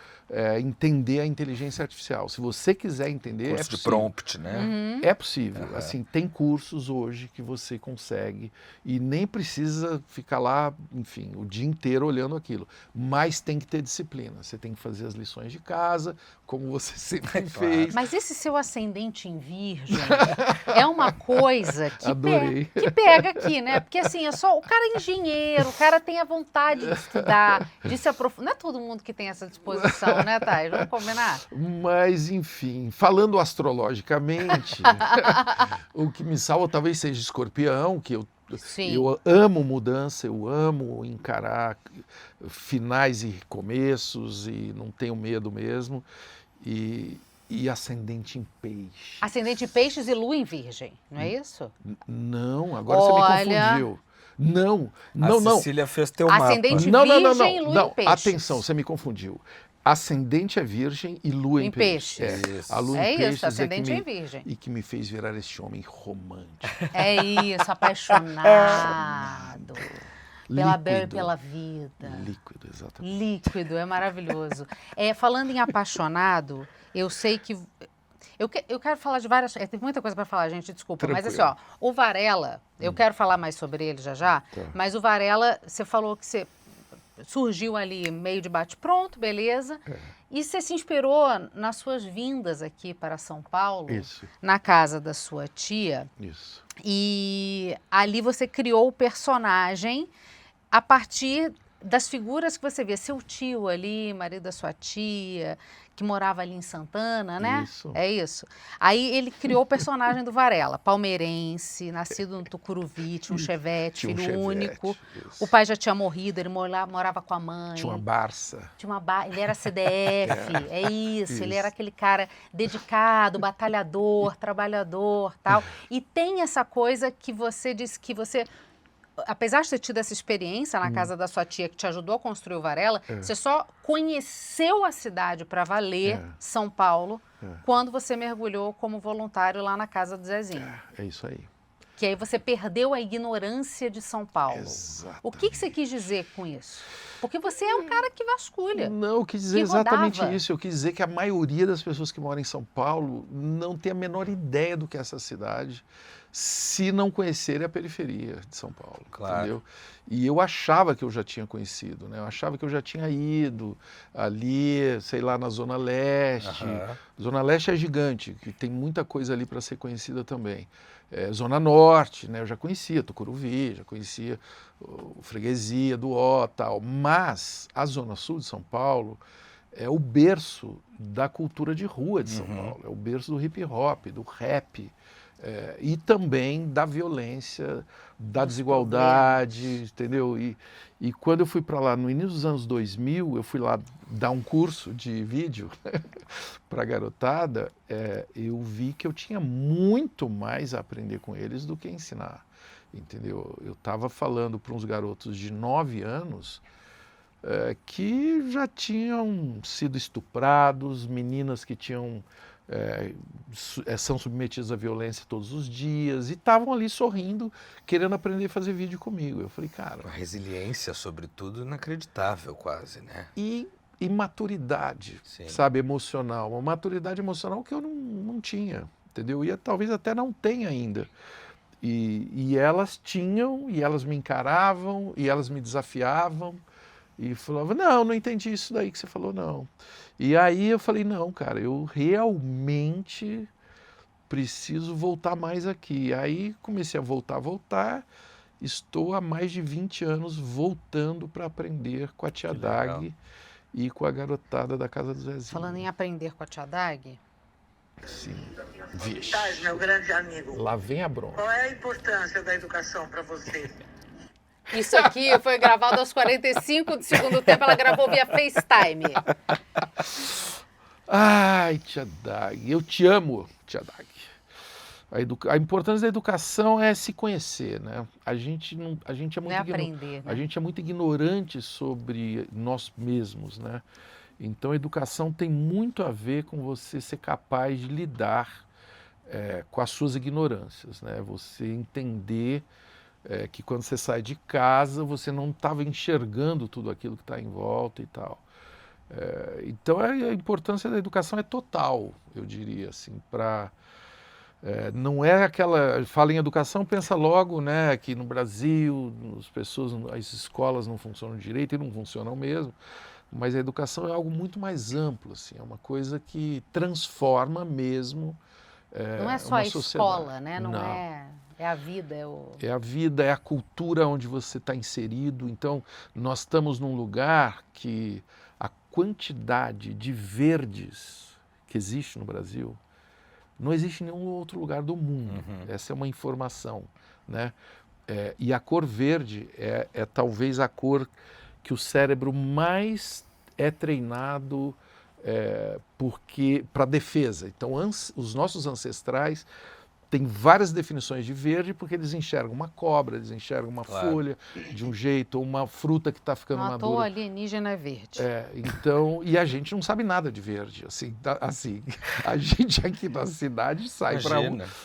entender a inteligência artificial. Se você quiser entender, curso de prompt, né? É possível. Assim, tem cursos hoje que você consegue e nem precisa ficar lá, enfim, o dia inteiro olhando aquilo. Mas tem que ter disciplina. Você tem que fazer as lições de casa, como você sempre fez. Mas esse seu ascendente em Virgem é uma coisa que pega aqui, né? Porque assim, o cara é engenheiro, o cara tem a vontade de estudar, de se aprofundar. Não é todo mundo que tem essa disposição, né, Thay? Vamos combinar? Mas, enfim, falando astrologicamente, o que me salva talvez seja Escorpião, que eu amo mudança, eu amo encarar finais e recomeços e não tenho medo mesmo. E ascendente em peixe. Ascendente em peixes e lua em virgem, não é isso? Não, agora você me confundiu. Não. A Cecília fez teu mapa. Ascendente virgem e lua em peixes. Atenção, você me confundiu. Ascendente é virgem e lua em Em peixes. peixes. A lua É em isso, peixes ascendente é é que me, virgem. e que me fez virar este homem romântico. É isso, apaixonado. Pela Bel e Líquido. pela vida. Líquido, exatamente. Líquido, é maravilhoso. Falando em apaixonado, eu sei que... Eu quero falar de várias... tem muita coisa para falar, gente, desculpa. Mas assim, Tranquilo. o Varela, eu quero falar mais sobre ele já, Tá. mas o Varela, você falou que você surgiu ali meio de bate-pronto, beleza. E você se inspirou nas suas vindas aqui para São Paulo, Isso, na casa da sua tia. isso. E ali você criou o personagem a partir das figuras que você via. Seu tio ali, marido da sua tia, que morava ali em Santana, né? Isso. É isso. Aí ele criou o personagem do Varela, palmeirense, nascido no Tucuruvi, tinha um Chevette, Tinha um filho Chevette, único. isso. O pai já tinha morrido, ele morava com a mãe. Tinha uma Barça. Ele era CDF, é isso, ele Isso. era aquele cara dedicado, batalhador, trabalhador, tal. E tem essa coisa que você disse que você, apesar de ter tido essa experiência na casa da sua tia que te ajudou a construir o Varela, você só conheceu a cidade para valer, São Paulo, quando você mergulhou como voluntário lá na casa do Zezinho. É isso aí. Que aí você perdeu a ignorância de São Paulo. Exatamente. O que você quis dizer com isso? Porque você é um cara que vasculha. Não, eu quis dizer que exatamente rodava. isso. Eu quis dizer que a maioria das pessoas que moram em São Paulo não tem a menor ideia do que é essa cidade, se não conhecerem a periferia de São Paulo. Claro. Entendeu? E eu achava que eu já tinha conhecido, né? Eu achava que eu já tinha ido ali, sei lá, na Zona Leste. Zona Leste é gigante, que tem muita coisa ali para ser conhecida também. Zona Norte, né? Eu já conhecia Tucuruvi, já conhecia o Freguesia do Ó, tal. Mas a Zona Sul de São Paulo é o berço da cultura de rua de São Paulo, é o berço do hip hop, do rap, e também da violência, da desigualdade, entendeu? E quando eu fui para lá no início dos anos 2000, eu fui lá dar um curso de vídeo para a garotada, eu vi que eu tinha muito mais a aprender com eles do que ensinar, entendeu? Eu estava falando para uns garotos de 9 anos que já tinham sido estuprados, meninas que tinham são submetidas à violência todos os dias e estavam ali sorrindo, querendo aprender a fazer vídeo comigo. Eu falei, cara... Uma resiliência, sobretudo, inacreditável quase, né? E maturidade, Sim. sabe, emocional. Uma maturidade emocional que eu não tinha, entendeu? E talvez até não tenha ainda. E elas tinham, e elas me encaravam, e elas me desafiavam, e falavam, não entendi isso daí que você falou, não. E aí eu falei, não, cara, eu realmente preciso voltar mais aqui. Aí comecei a voltar, estou há mais de 20 anos voltando para aprender com a tia Dag e com a garotada da casa do Zezinho. Falando em aprender com a tia Dag... Sim. Vixe. Taz, meu grande amigo. Lá vem a bronca. Qual é a importância da educação para você? Isso aqui foi gravado aos 45 do segundo tempo, ela gravou via FaceTime. Ai, tia Dag, eu te amo, tia Dag. A importância da educação é se conhecer, né? A gente é muito aprender, né? A gente é muito ignorante sobre nós mesmos, né? Então a educação tem muito a ver com você ser capaz de lidar com as suas ignorâncias, né? Você entender que quando você sai de casa você não estava enxergando tudo aquilo que está em volta e tal. Então a importância da educação é total, eu diria assim, para não é aquela, fala em educação, pensa logo, né, que no Brasil as escolas não funcionam direito e não funcionam mesmo, mas a educação é algo muito mais amplo, assim, é uma coisa que transforma mesmo não é só a escola, né? Não. É a vida, É a vida, é a cultura onde você está inserido. Então, nós estamos num lugar que a quantidade de verdes que existe no Brasil não existe em nenhum outro lugar do mundo. Essa é uma informação, né? E a cor verde é talvez a cor que o cérebro mais é treinado para defesa. Então, os nossos ancestrais tem várias definições de verde porque eles enxergam uma cobra, eles enxergam uma folha de um jeito, ou uma fruta que está ficando Não à madura. toa alienígena é verde. Então, e a gente não sabe nada de verde, assim, a gente aqui na cidade sai para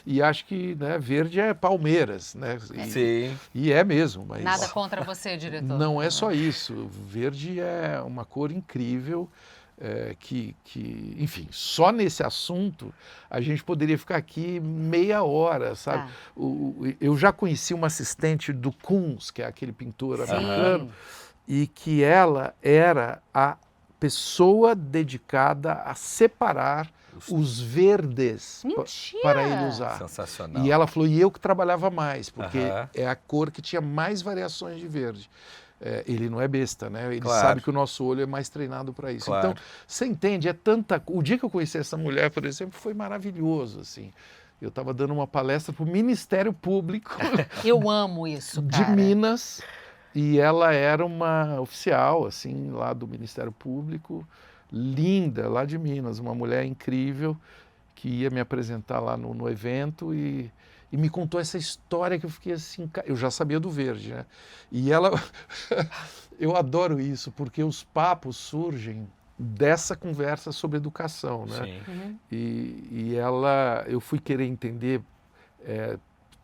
e acha que, né, verde é Palmeiras, né? Sim. E é mesmo, mas Nada contra você, diretor. não é só isso. Verde é uma cor incrível. Enfim, só nesse assunto a gente poderia ficar aqui meia hora, sabe? Eu já conheci uma assistente do Koons, que é aquele pintor americano, e que ela era a pessoa dedicada a separar os verdes para ele usar. Sensacional. E ela falou, e eu que trabalhava mais, porque é a cor que tinha mais variações de verde. Ele não é besta, né? Ele sabe que o nosso olho é mais treinado para isso. Então, você entende, o dia que eu conheci essa mulher, por exemplo, foi maravilhoso, assim. Eu estava dando uma palestra para o Ministério Público. Eu amo isso, cara. De Minas, e ela era uma oficial, assim, lá do Ministério Público, linda, lá de Minas, uma mulher incrível, que ia me apresentar lá no evento e me contou essa história que eu fiquei assim, eu já sabia do verde, né? E ela, eu adoro isso, porque os papos surgem dessa conversa sobre educação, né? Sim. Eu fui querer entender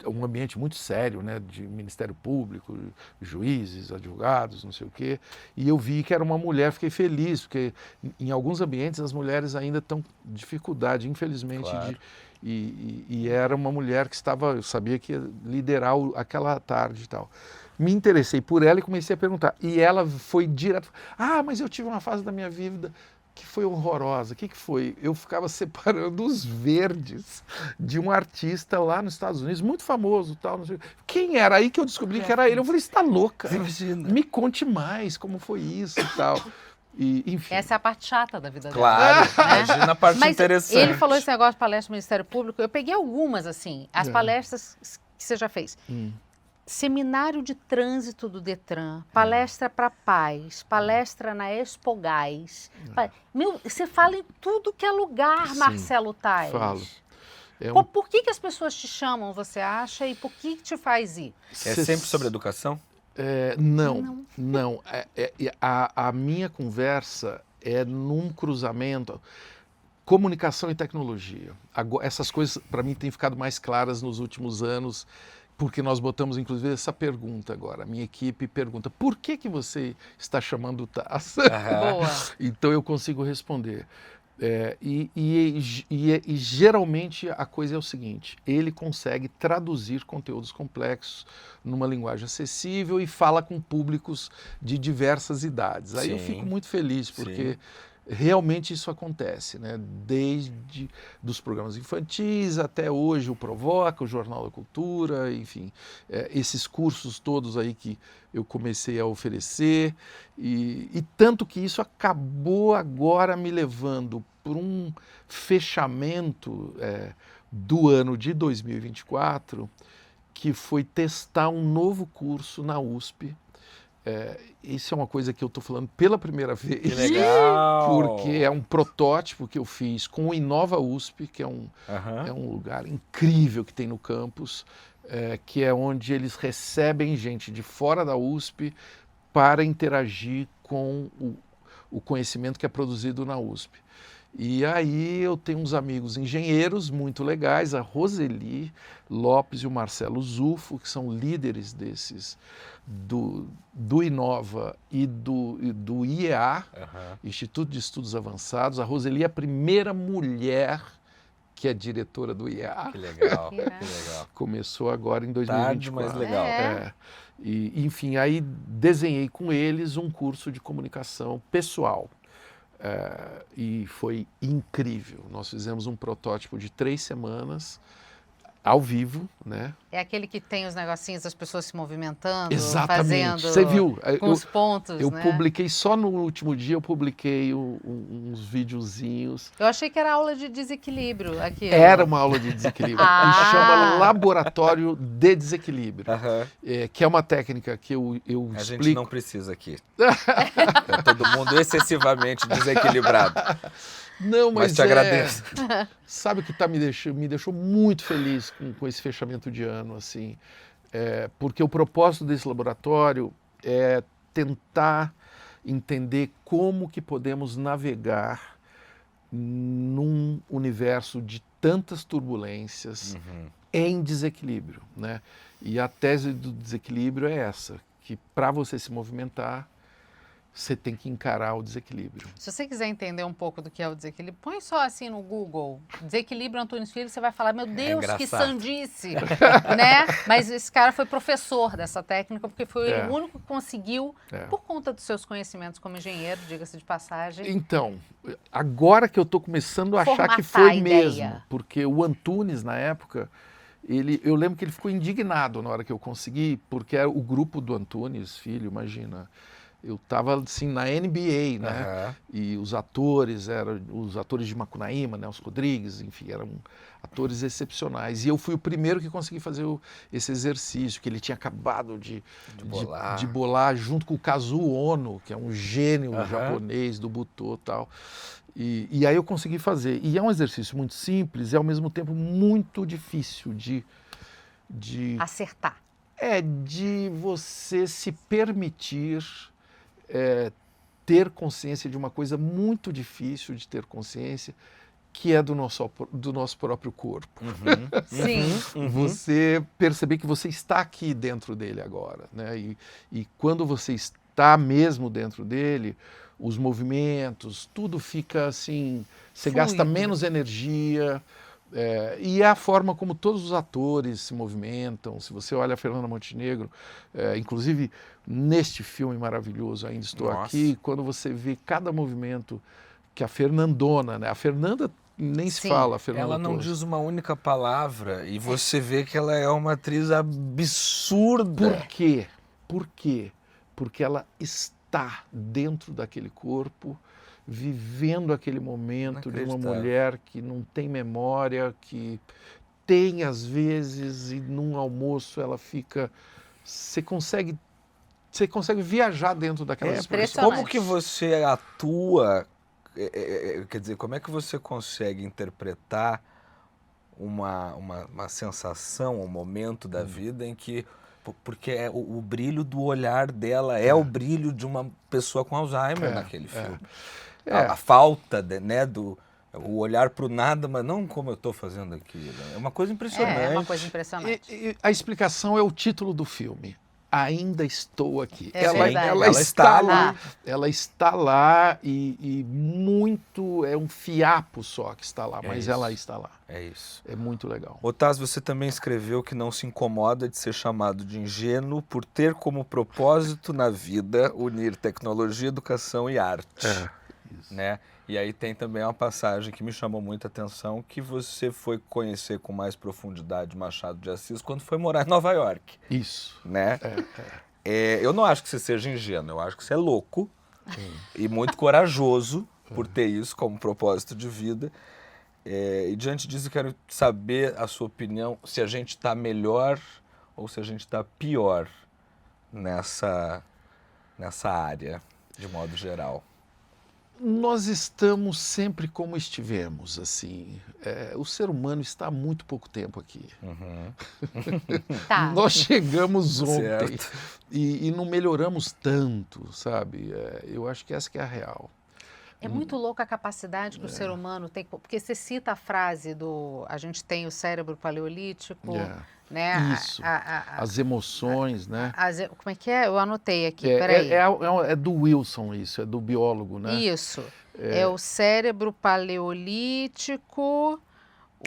um ambiente muito sério, né, de Ministério Público, juízes, advogados, não sei o quê, e eu vi que era uma mulher, fiquei feliz, porque em alguns ambientes as mulheres ainda estão com dificuldade, infelizmente, e era uma mulher que eu sabia que ia liderar aquela tarde e tal. Me interessei por ela e comecei a perguntar, e ela foi direto, mas eu tive uma fase da minha vida que foi horrorosa. O que foi? Eu ficava separando os verdes de um artista lá nos Estados Unidos, muito famoso, tal, não sei. Quem era? Aí que eu descobri que era ele. Eu falei, você está louca? Imagina. Me conte mais como foi isso e tal. E, enfim. Essa é a parte chata da vida dela. Claro, imagina a parte interessante. Ele falou esse negócio de palestra do Ministério Público, eu peguei algumas, assim, as palestras que você já fez. Seminário de trânsito do Detran, palestra para pais, palestra na Expogás. Você fala em tudo que é lugar, sim, Marcelo Tais. Falo. Por que as pessoas te chamam, você acha, e por que te faz ir? É sempre sobre educação? Não. A minha conversa é num cruzamento, comunicação e tecnologia. Essas coisas, para mim, têm ficado mais claras nos últimos anos, porque nós botamos, inclusive, essa pergunta agora. A minha equipe pergunta, por que você está chamando o TAS? Boa. Então eu consigo responder. Geralmente a coisa é o seguinte, ele consegue traduzir conteúdos complexos numa linguagem acessível e fala com públicos de diversas idades. Aí eu fico muito feliz, porque realmente isso acontece, né? Desde dos programas infantis até hoje o Provoca, o Jornal da Cultura, enfim, esses cursos todos aí que eu comecei a oferecer e tanto que isso acabou agora me levando por um fechamento do ano de 2024, que foi testar um novo curso na USP. Isso é uma coisa que eu estou falando pela primeira vez. Que legal! Porque é um protótipo que eu fiz com o Inova USP, que é um lugar incrível que tem no campus, que é onde eles recebem gente de fora da USP para interagir com o conhecimento que é produzido na USP. E aí eu tenho uns amigos engenheiros muito legais, a Roseli Lopes e o Marcelo Zufo, que são líderes desses, do Inova e do IEA, Instituto de Estudos Avançados. A Roseli é a primeira mulher que é diretora do IEA. Que legal, que legal. Começou agora em 2024. Tarde, mas legal. E, enfim, aí desenhei com eles um curso de comunicação pessoal. E foi incrível. Nós fizemos um protótipo de 3 semanas, ao vivo, né? É aquele que tem os negocinhos das pessoas se movimentando, Exatamente. fazendo Você viu? com os pontos, Eu né? publiquei, só no último dia eu publiquei uns videozinhos. Eu achei que era aula de desequilíbrio aqui. Era uma aula de desequilíbrio. Ah! E chama Laboratório de Desequilíbrio. Aham. Que é uma técnica que eu A explico. gente não precisa aqui. É todo mundo excessivamente desequilibrado. Não, Mas mas te agradeço. Sabe o que me deixou muito feliz com esse fechamento de ano, assim, porque o propósito desse laboratório é tentar entender como que podemos navegar num universo de tantas turbulências em desequilíbrio, né? E a tese do desequilíbrio é essa, que para você se movimentar, você tem que encarar o desequilíbrio. Se você quiser entender um pouco do que é o desequilíbrio, põe só assim no Google, desequilíbrio Antunes Filho, você vai falar, meu Deus, que engraçado. sandice, né? Mas esse cara foi professor dessa técnica, porque foi o único que conseguiu, por conta dos seus conhecimentos como engenheiro, diga-se de passagem. Então, agora que eu estou começando a achar que Formatar foi a ideia. mesmo, porque o Antunes, na época, eu lembro que ele ficou indignado na hora que eu consegui, porque era o grupo do Antunes Filho, imagina. Eu estava assim na NBA, né? Aham. E os atores eram os atores de Macunaíma, né? Os Rodrigues, enfim, eram atores excepcionais. E eu fui o primeiro que consegui fazer esse exercício, que ele tinha acabado de bolar junto com o Kazuo Ono, que é um gênio japonês do Butô e tal. E aí eu consegui fazer. E é um exercício muito simples e ao mesmo tempo muito difícil de Acertar. de você se permitir ter consciência de uma coisa muito difícil de ter consciência, que é do nosso próprio corpo. Sim. Você perceber que você está aqui dentro dele agora, né? E quando você está mesmo dentro dele, os movimentos, tudo fica assim, você gasta menos energia. E é a forma como todos os atores se movimentam. Se você olha a Fernanda Montenegro, inclusive neste filme maravilhoso, Ainda Estou Aqui, quando você vê cada movimento que a Fernandona, né? A Fernanda nem se fala, a Fernanda Ela não Torres. diz uma única palavra e você vê que ela é uma atriz absurda. Por quê? Por quê? Porque ela está dentro daquele corpo, vivendo aquele momento de uma mulher que não tem memória, que tem às vezes, e num almoço ela fica... Você consegue viajar dentro daquelas expressões. Como que você atua, quer dizer, como é que você consegue interpretar uma sensação, um momento da vida em que... Porque o brilho do olhar dela é o brilho de uma pessoa com Alzheimer naquele filme. A falta, o olhar para o nada, mas não como eu estou fazendo aqui. É uma coisa impressionante. É uma coisa impressionante. E a explicação é o título do filme. Ainda Estou Aqui. Ela está lá. Ela está lá e muito... É um fiapo só que está lá, mas ela está lá. É isso. É muito legal. Otávio, você também escreveu que não se incomoda de ser chamado de ingênuo por ter como propósito na vida unir tecnologia, educação e arte. Né? E aí tem também uma passagem que me chamou muita atenção, que você foi conhecer com mais profundidade Machado de Assis quando foi morar em Nova York. Isso. Né? Eu não acho que você seja ingênuo, eu acho que você é louco e muito corajoso por ter isso como propósito de vida. E diante disso eu quero saber a sua opinião, se a gente está melhor ou se a gente está pior nessa área, de modo geral. Nós estamos sempre como estivemos, assim. O ser humano está há muito pouco tempo aqui. Tá. Nós chegamos ontem Certo. e não melhoramos tanto, sabe? Eu acho que essa que é a real. É muito louca a capacidade que o ser humano tem, porque você cita a frase a gente tem o cérebro paleolítico, né? Isso. As emoções, né? Como é que é? Eu anotei aqui, peraí. É do Wilson isso, é do biólogo, né? Isso. É o cérebro paleolítico,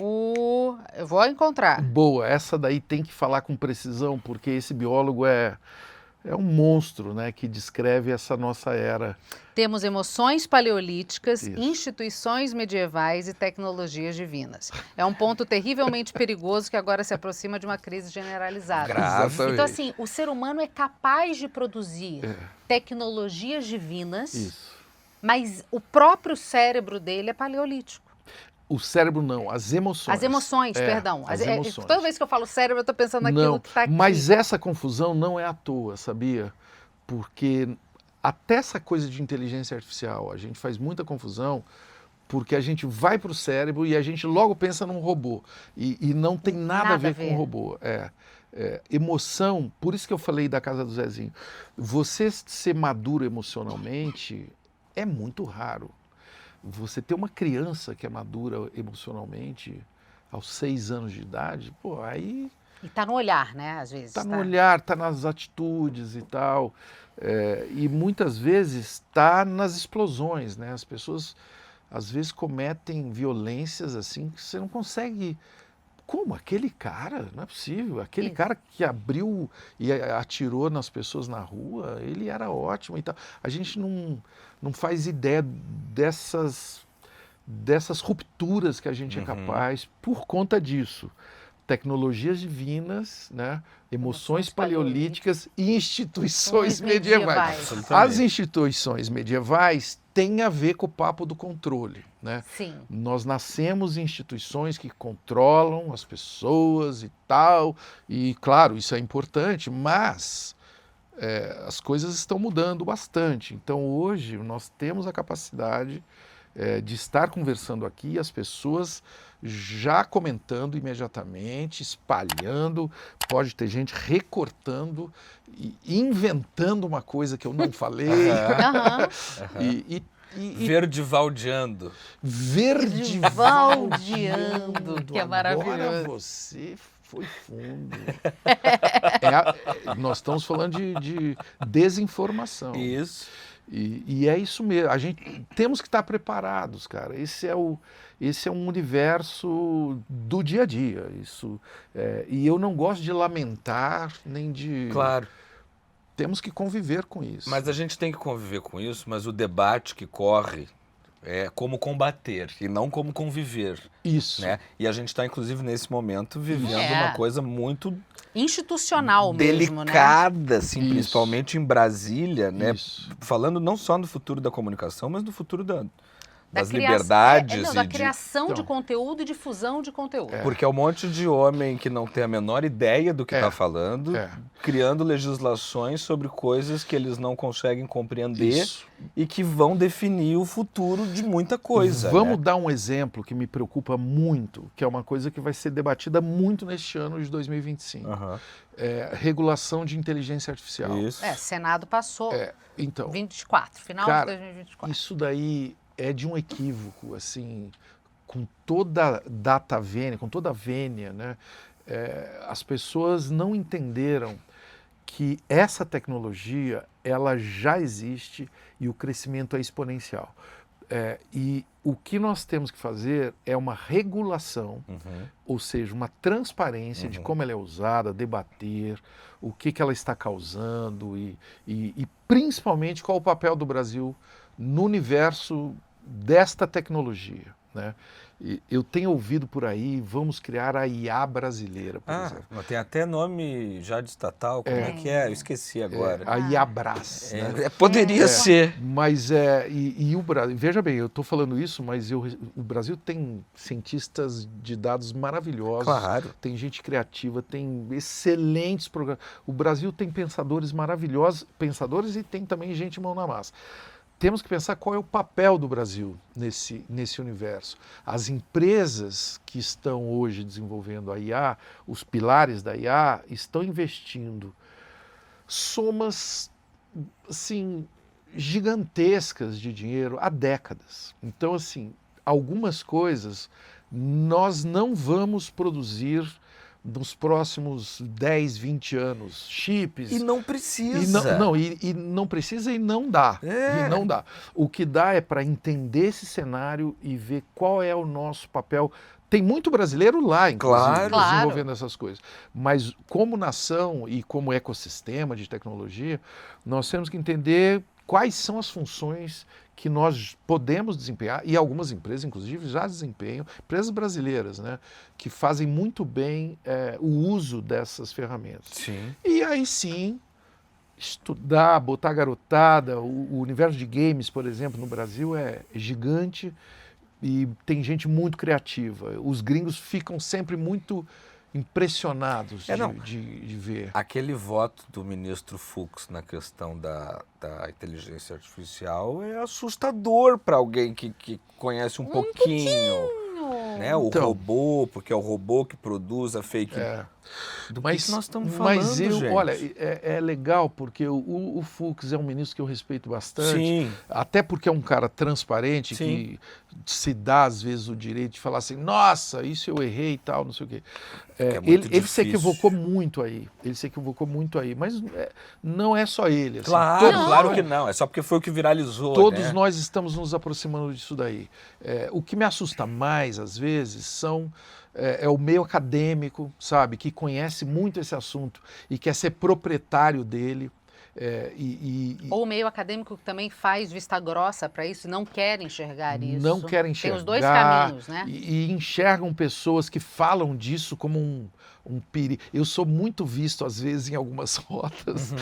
eu vou encontrar. Boa, essa daí tem que falar com precisão, porque esse biólogo é é um monstro, né, que descreve essa nossa era. Temos emoções paleolíticas, Isso. instituições medievais e tecnologias divinas. É um ponto terrivelmente perigoso que agora se aproxima de uma crise generalizada. Grave. Exatamente. Então, assim, o ser humano é capaz de produzir tecnologias divinas, Isso. mas o próprio cérebro dele é paleolítico. O cérebro não, as emoções. As emoções, perdão. As emoções. Toda vez que eu falo cérebro, eu estou pensando naquilo Não, que está aqui. mas essa confusão não é à toa, sabia? Porque até essa coisa de inteligência artificial, a gente faz muita confusão porque a gente vai para o cérebro e a gente logo pensa num robô. E não tem nada a ver com o robô. Emoção, por isso que eu falei da casa do Zezinho. Você ser maduro emocionalmente é muito raro. Você ter uma criança que é madura emocionalmente aos 6 anos de idade, pô, aí... E está no olhar, né, às vezes. Está no olhar, está nas atitudes e tal. E muitas vezes está nas explosões, né? As pessoas, às vezes, cometem violências assim que você não consegue... Como? Aquele cara? Não é possível. Aquele cara que abriu e atirou nas pessoas na rua, ele era ótimo e tal. A gente não faz ideia dessas rupturas que a gente é capaz por conta disso. Tecnologias divinas, né? Emoções paleolíticas e instituições medievais. As instituições medievais têm a ver com o papo do controle, né? Sim. Nós nascemos em instituições que controlam as pessoas e tal, e claro, isso é importante, mas as coisas estão mudando bastante. Então hoje nós temos a capacidade de estar conversando aqui, as pessoas já comentando imediatamente, espalhando, pode ter gente recortando e inventando uma coisa que eu não falei. Verdivaldeando. Verdivaldeando, que é maravilhoso. Agora você foi fundo. Nós estamos falando de desinformação. Isso. E é isso mesmo. A gente temos que estar preparados, cara. Esse é um universo do dia a dia. E eu não gosto de lamentar nem de. Claro. Temos que conviver com isso. Mas a gente tem que conviver com isso, mas o debate que corre é como combater e não como conviver. Isso. Né? E a gente está, inclusive, nesse momento, vivendo uma coisa muito institucional delicada, mesmo, né? assim, principalmente em Brasília, né? Isso. Falando não só do futuro da comunicação, mas do futuro das criação, liberdades. da criação de conteúdo e difusão de conteúdo. Porque é um monte de homem que não tem a menor ideia do que está falando, criando legislações sobre coisas que eles não conseguem compreender e que vão definir o futuro de muita coisa. Vamos dar um exemplo que me preocupa muito, que é uma coisa que vai ser debatida muito neste ano de 2025. Regulação de inteligência artificial. Isso. Senado passou. Então, 24, final de 2024. Isso daí é de um equívoco, assim, com toda data vênia, com toda a vênia, né? As pessoas não entenderam que essa tecnologia, ela já existe e o crescimento é exponencial. E o que nós temos que fazer é uma regulação, ou seja, uma transparência de como ela é usada, debater o que ela está causando e principalmente qual o papel do Brasil no universo desta tecnologia, né? Eu tenho ouvido por aí, vamos criar a IA brasileira, por exemplo. Mas tem até nome já de estatal, como é que é? Eu esqueci agora. A IABRAS. Né? Poderia ser. Mas o Brasil, veja bem, eu estou falando isso, mas o Brasil tem cientistas de dados maravilhosos. Claro. Tem gente criativa, tem excelentes programas. O Brasil tem pensadores maravilhosos, e tem também gente mão na massa. Temos que pensar qual é o papel do Brasil nesse universo. As empresas que estão hoje desenvolvendo a IA, os pilares da IA, estão investindo somas assim, gigantescas de dinheiro há décadas. Então, assim, algumas coisas nós não vamos produzir nos próximos 10, 20 anos, chips. E não precisa. E não precisa e não dá. É. E não dá. O que dá é para entender esse cenário e ver qual é o nosso papel. Tem muito brasileiro lá, inclusive, Claro. desenvolvendo essas coisas. Mas como nação e como ecossistema de tecnologia, nós temos que entender quais são as funções que nós podemos desempenhar, e algumas empresas, inclusive, já desempenham, empresas brasileiras, né, que fazem muito bem o uso dessas ferramentas. Sim. E aí sim, estudar, botar garotada, o universo de games, por exemplo, no Brasil é gigante e tem gente muito criativa. Os gringos ficam sempre muito impressionados de ver. Aquele voto do ministro Fux na questão da inteligência artificial é assustador para alguém que conhece um pouquinho. Né? O Então, robô, porque é o robô que produz a fake. Do que nós estamos falando, mas gente? Olha, é legal porque o Fux é um ministro que eu respeito bastante. Sim. Até porque é um cara transparente, Sim. que se dá às vezes o direito de falar assim, nossa, isso eu errei e tal, não sei o quê. Ele se equivocou muito aí. Mas não é só ele. Assim, Claro que não. É só porque foi o que viralizou. Todos nós estamos nos aproximando disso daí. O que me assusta mais, às vezes, é o meio acadêmico, sabe, que conhece muito esse assunto e quer ser proprietário dele. Ou o meio acadêmico que também faz vista grossa para isso e não quer enxergar isso. Não quer enxergar. Tem os dois caminhos, né? E enxergam pessoas que falam disso como um perigo. Eu sou muito visto, às vezes, em algumas rotas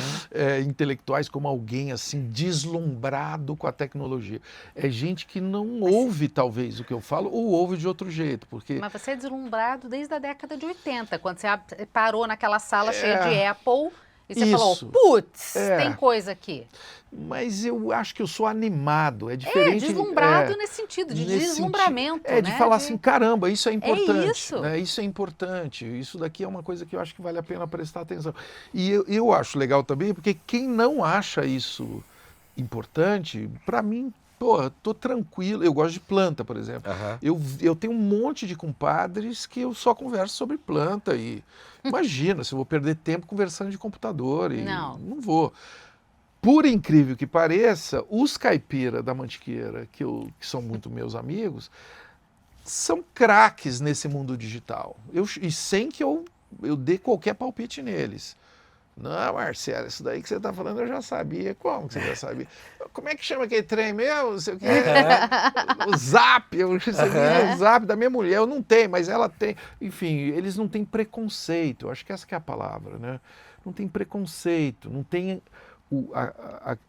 intelectuais como alguém assim deslumbrado com a tecnologia. É gente que não ouve, talvez, o que eu falo, ou ouve de outro jeito. Mas você é deslumbrado desde a década de 80, quando você parou naquela sala cheia de Apple e você falou, putz, tem coisa aqui. Mas eu acho que eu sou animado, é diferente. Deslumbrado nesse sentido, de deslumbramento. De falar assim, caramba, isso é importante. Isso. Né? Isso é importante, isso daqui é uma coisa que eu acho que vale a pena prestar atenção. E eu acho legal também, porque quem não acha isso importante, para mim, tô tranquilo. Eu gosto de planta, por exemplo. Eu tenho um monte de compadres que eu só converso sobre planta e imagina se eu vou perder tempo conversando de computador e não vou. Por incrível que pareça, os caipira da Mantiqueira, que são muito meus amigos, são craques nesse mundo digital. E sem que eu dê qualquer palpite neles. Não, Marcelo, isso daí que você está falando eu já sabia. Como que você já sabia? Como é que chama aquele trem mesmo? Não sei o quê. O Zap, eu recebi o Zap da minha mulher. Eu não tenho, mas ela tem. Enfim, eles não têm preconceito. Acho que essa que é a palavra, né? Não tem preconceito, não tem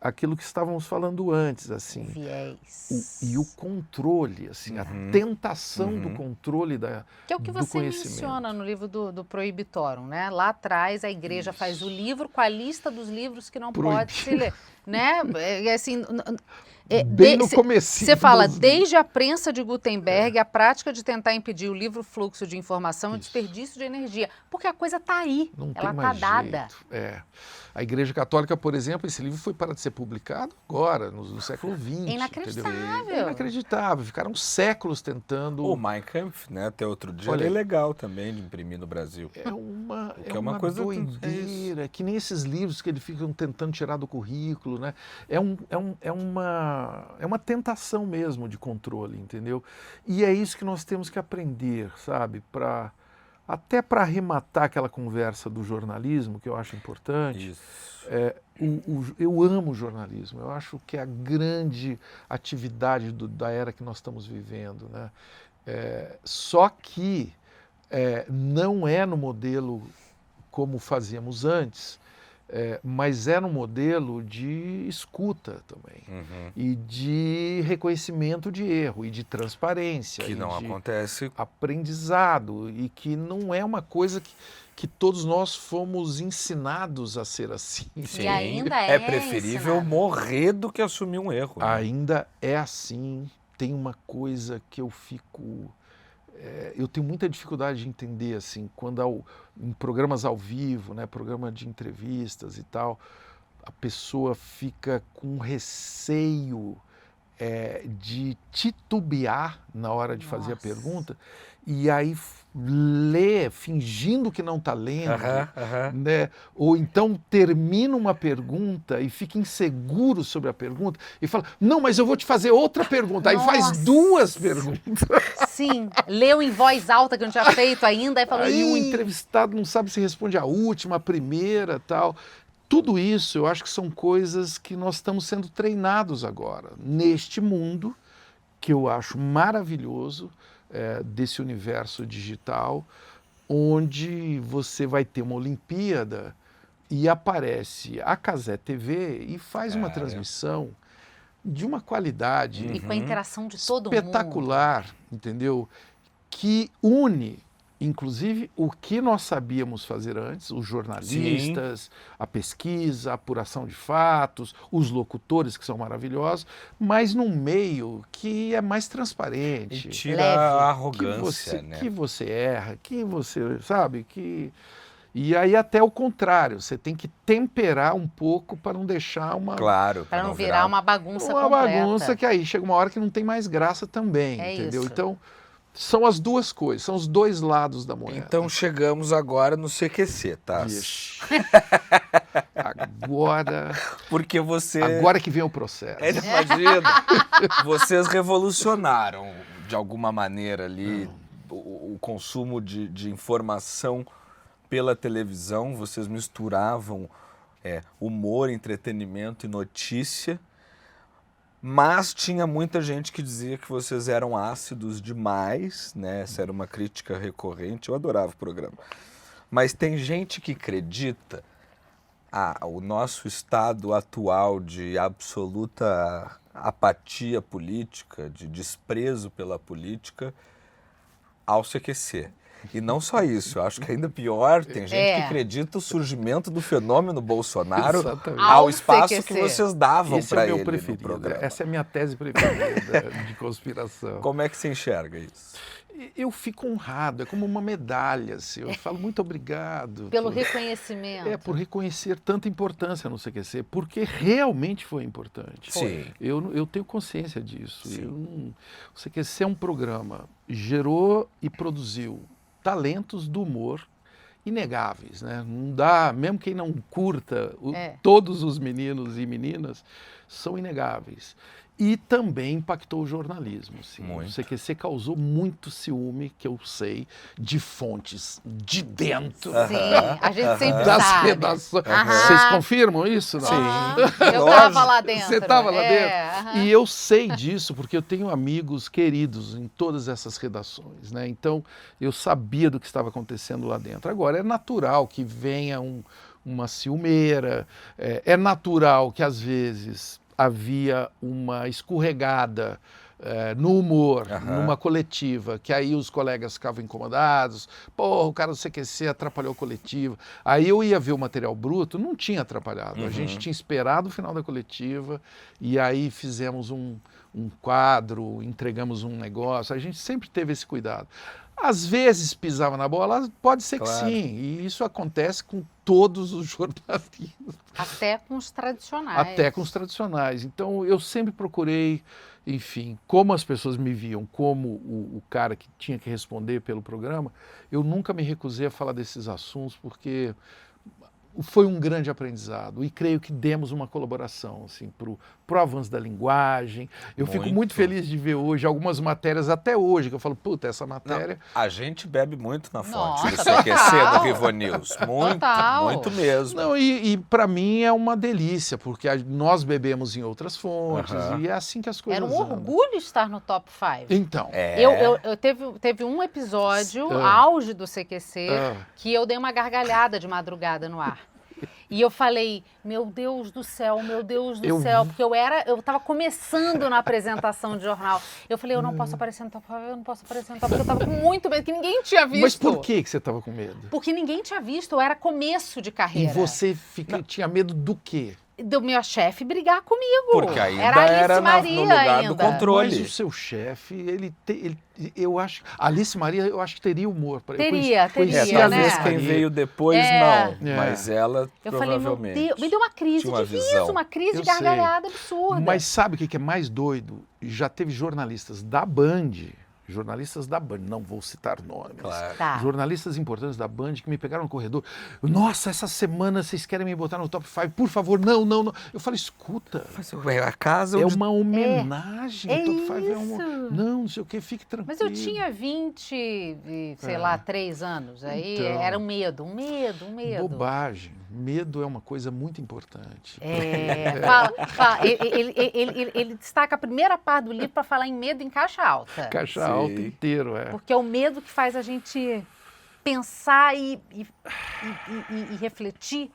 aquilo que estávamos falando antes, assim. Viés. E o controle, assim, a tentação do controle que é o que você menciona no livro do Prohibitorum, né? Lá atrás a igreja faz o livro com a lista dos livros que não pode se ler, né? Assim, bem no comecinho. Você fala, desde a prensa de Gutenberg, a prática de tentar impedir o livre fluxo de informação e o desperdício de energia, porque a coisa está aí, ela está dada. A Igreja Católica, por exemplo, esse livro foi para de ser publicado agora, no século XX. Inacreditável. É inacreditável. Ficaram séculos tentando... O Mein Kampf, né? Até outro dia, é legal também de imprimir no Brasil. É uma coisa doideira, que nem esses livros que eles ficam tentando tirar do currículo, né? É uma tentação mesmo de controle, entendeu? E é isso que nós temos que aprender, sabe? Até para arrematar aquela conversa do jornalismo, que eu acho importante. Isso. Eu amo o jornalismo, eu acho que é a grande atividade da era que nós estamos vivendo, né? Só que não é no modelo como fazíamos antes, mas é no modelo de escuta também, e de reconhecimento de erro, e de transparência. Que não acontece. Aprendizado, e que não é uma coisa que todos nós fomos ensinados a ser assim. Sim, e ainda é preferível morrer do que assumir um erro. Né? Ainda é assim. Tem uma coisa que eu fico... eu tenho muita dificuldade de entender, assim, quando em programas ao vivo, né, programa de entrevistas e tal, a pessoa fica com receio de titubear na hora de fazer a Nossa. pergunta e aí ler fingindo que não está lendo, né? Ou então termina uma pergunta e fica inseguro sobre a pergunta e fala, não, mas eu vou te fazer outra pergunta. Aí faz Nossa. 2 perguntas. Sim, leu em voz alta que não tinha feito ainda, aí falou, Aí o "Ih". entrevistado não sabe se responde a última, a primeira, tal. Tudo isso eu acho que são coisas que nós estamos sendo treinados agora, neste mundo que eu acho maravilhoso, desse universo digital, onde você vai ter uma Olimpíada e aparece a Cazé TV e faz uma transmissão de uma qualidade E com a interação de todo mundo. espetacular, entendeu? Que une, inclusive, o que nós sabíamos fazer antes, os jornalistas, a pesquisa, a apuração de fatos, os locutores, que são maravilhosos, mas num meio que é mais E transparente. tira Leve. a Que arrogância, né? que você erra, que você, sabe, que... E aí até o contrário, você tem que temperar um pouco para não deixar uma... Claro. Para não virar uma bagunça uma completa. bagunça que aí chega uma hora que não tem mais graça também, É entendeu? isso. Então, são as duas coisas, são os dois lados da moeda. Então chegamos agora no CQC, tá? Vixe. Agora Porque você... agora que vem o processo. Imagina, vocês revolucionaram, de alguma maneira ali, o consumo de informação pela televisão. Vocês misturavam humor, entretenimento e notícia. Mas tinha muita gente que dizia que vocês eram ácidos demais, né? Essa era uma crítica recorrente. Eu adorava o programa. Mas tem gente que acredita o nosso estado atual de absoluta apatia política, de desprezo pela política, ao CQC. E não só isso, eu acho que ainda pior, tem gente que acredita o surgimento do fenômeno Bolsonaro Exatamente. ao Ao espaço CQC. que vocês davam Esse é para o meu ele no preferido. programa. Essa é a minha tese preferida de conspiração. Como é que você enxerga isso? Eu fico honrado, é como uma medalha, assim. Eu falo muito obrigado. Pelo reconhecimento. Por reconhecer tanta importância no CQC, porque realmente foi importante. Sim. Eu tenho consciência disso. Sim. O CQC é um programa, gerou e produziu talentos do humor inegáveis, né? Não dá, mesmo quem não curta, todos os meninos e meninas são inegáveis. E também impactou o jornalismo. Sim. Muito. O CQC causou muito ciúme, que eu sei, de fontes de dentro Sim, a gente sempre das sabe. redações. Aham. Vocês confirmam isso? Não? Aham. Eu estava lá dentro. Você estava lá dentro? aham. E eu sei disso porque eu tenho amigos queridos em todas essas redações, né? Então eu sabia do que estava acontecendo lá dentro. Agora é natural que venha uma ciumeira, é natural que às vezes havia uma escorregada no humor, numa coletiva, que aí os colegas ficavam incomodados, o cara do CQC atrapalhou a coletiva. Aí eu ia ver o material bruto, não tinha atrapalhado. A gente tinha esperado o final da coletiva e aí fizemos um quadro, entregamos um negócio. A gente sempre teve esse cuidado. Às vezes pisava na bola, pode ser que sim, e isso acontece com todos os jornalistas. Até com os tradicionais. Até com os tradicionais. Então eu sempre procurei, enfim, como as pessoas me viam como o cara que tinha que responder pelo programa, eu nunca me recusei a falar desses assuntos, porque foi um grande aprendizado e creio que demos uma colaboração assim, pro avanço da linguagem. Eu fico muito feliz de ver hoje algumas matérias, até hoje, que eu falo, puta, essa matéria... Não, a gente bebe muito na fonte do Nossa, CQC, total. do Rivo News. Muito, Total. muito mesmo. Não, e para mim é uma delícia, porque nós bebemos em outras fontes e é assim que as coisas Era um andam. orgulho estar no top 5. Então, Eu teve um episódio, auge do CQC, que eu dei uma gargalhada de madrugada no ar. E eu falei, meu Deus do céu, porque eu estava começando na apresentação de jornal. Eu falei, eu não posso aparecer no top 5, porque eu estava com muito medo, que ninguém tinha visto. mas por que você estava com medo? Porque ninguém tinha visto, eu era começo de E carreira. você tinha medo do quê? do meu chefe brigar comigo. Porque ainda era Alice era Maria no lugar ainda. do controle. Mas o seu chefe, eu acho, Alice Maria, eu acho que teria humor. Teria, conhecia teria, a né? Talvez Alice quem Maria. veio depois, não. É. Mas ela, Eu falei, meu provavelmente, Deus, me deu uma crise tinha uma de visão. riso, uma crise Eu de gargalhada absurda. Mas sabe o que é mais doido? Já teve jornalistas da Band, não vou citar nomes, Claro. Tá. jornalistas importantes da Band que me pegaram no corredor. Nossa, essa semana vocês querem me botar no top 5, por favor, não. Eu falei, escuta, Mas a casa é onde... uma homenagem, É o top 5 é isso. não sei o que, fique tranquilo. Mas eu tinha 20, e, sei lá, 3 anos. Aí Então. era um medo. Bobagem. Medo é uma coisa muito importante. Ele destaca a primeira parte do livro para falar em medo em caixa alta. Caixa alta inteiro, Porque é o medo que faz a gente pensar e refletir.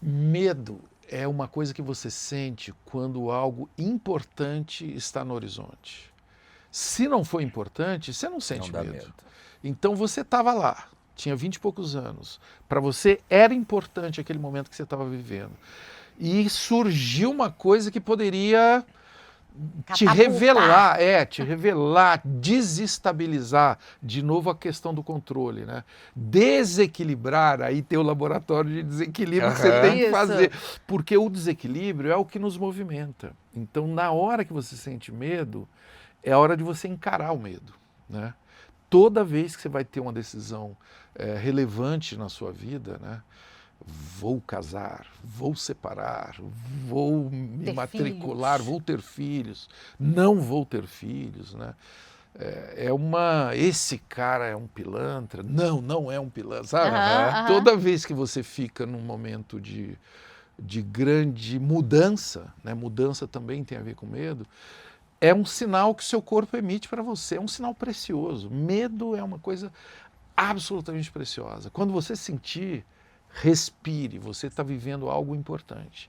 Medo é uma coisa que você sente quando algo importante está no horizonte. Se não for importante, você não sente Não dá medo. medo. Então você estava lá, tinha 20 e poucos anos. Para você era importante aquele momento que você estava vivendo. E surgiu uma coisa que poderia te revelar, desestabilizar, de novo a questão do controle, né? Desequilibrar, aí tem o laboratório de desequilíbrio que você tem que Isso. fazer, porque o desequilíbrio é o que nos movimenta. Então, na hora que você sente medo, é a hora de você encarar o medo, né? Toda vez que você vai ter uma decisão relevante na sua vida, né? Vou casar, vou separar, vou me Ter matricular, filhos. vou ter filhos, não vou ter filhos, né? Esse cara é um pilantra, não é um pilantra, sabe? Aham. Toda vez que você fica num momento de grande mudança, né? Mudança também tem a ver com medo, é um sinal que o seu corpo emite para você, é um sinal precioso. Medo é uma coisa absolutamente preciosa. Quando você sentir, respire, você está vivendo algo importante.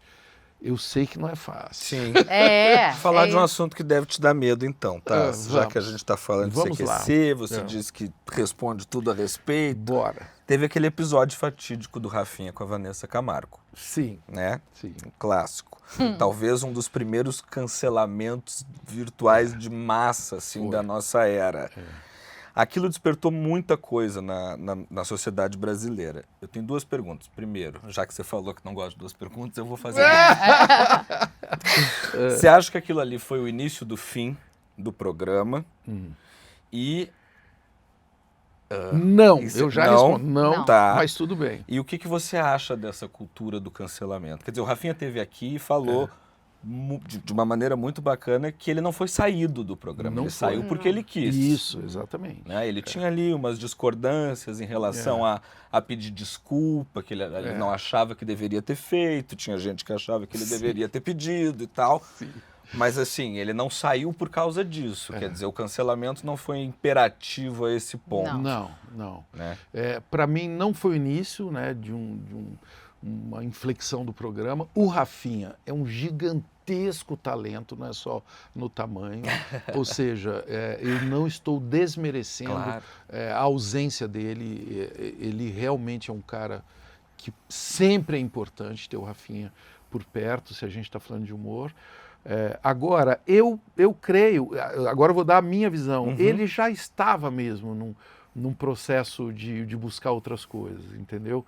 Eu sei que não é fácil. Sim. É Falar de um isso. assunto que deve te dar medo, então, tá? Já vamos. que a gente está falando de Vamos CQC, você É. disse que responde tudo a respeito. Bora. Teve aquele episódio fatídico do Rafinha com a Vanessa Camargo, Sim, né? sim. Um clássico. Talvez um dos primeiros cancelamentos virtuais de massa, assim, Foi. da nossa era. Aquilo despertou muita coisa na sociedade brasileira. Eu tenho 2 perguntas. Primeiro, já que você falou que não gosta de 2 perguntas, eu vou fazer. Você acha que aquilo ali foi o início do fim do programa? E Não, Isso- eu já não? respondo. Não, Não. Tá. mas tudo bem. E o que você acha dessa cultura do cancelamento? Quer dizer, o Rafinha esteve aqui e falou de uma maneira muito bacana que ele não foi saído do programa. Não Ele foi. saiu porque ele quis. Isso, exatamente. Né? Ele tinha ali umas discordâncias em relação a pedir desculpa, que ele não achava que deveria ter feito, tinha gente que achava que ele deveria ter pedido e tal. Sim. Mas assim, ele não saiu por causa disso. Quer dizer, o cancelamento não foi imperativo a esse ponto. Não. Né? Para mim não foi o início, né, de uma inflexão do programa. O Rafinha é um gigantesco talento, não é só no tamanho. Ou seja, eu não estou desmerecendo Claro. a ausência dele. Ele realmente é um cara que sempre é importante ter o Rafinha por perto, se a gente está falando de humor. Agora, eu creio, agora eu vou dar a minha visão, ele já estava mesmo num processo de buscar outras coisas, entendeu?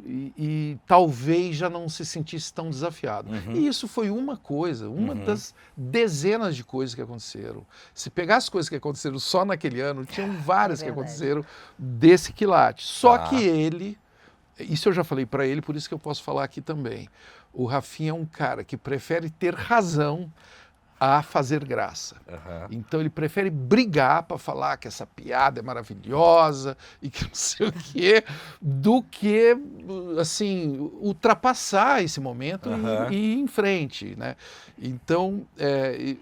E talvez já não se sentisse tão desafiado. E isso foi uma coisa, uma das dezenas de coisas que aconteceram. Se pegar as coisas que aconteceram só naquele ano, tinham várias que verdade. aconteceram desse quilate. Só Tá. que ele, isso eu já falei para ele, por isso que eu posso falar aqui também. O Rafinha é um cara que prefere ter razão a fazer graça. Então ele prefere brigar para falar que essa piada é maravilhosa e que não sei o quê, do que, assim, ultrapassar esse momento e ir em frente, né? Então,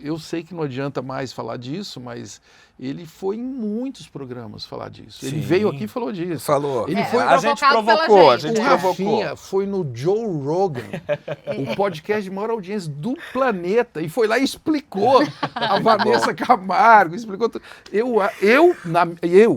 eu sei que não adianta mais falar disso, mas ele foi em muitos programas falar disso. Ele Sim. veio aqui e falou disso. Falou. Ele foi a gente provocado pela provocou, a gente. gente o provocou. Rafinha foi no Joe Rogan, o podcast de maior audiência do planeta, e foi lá e explicou a Vanessa Camargo, explicou tudo. Né?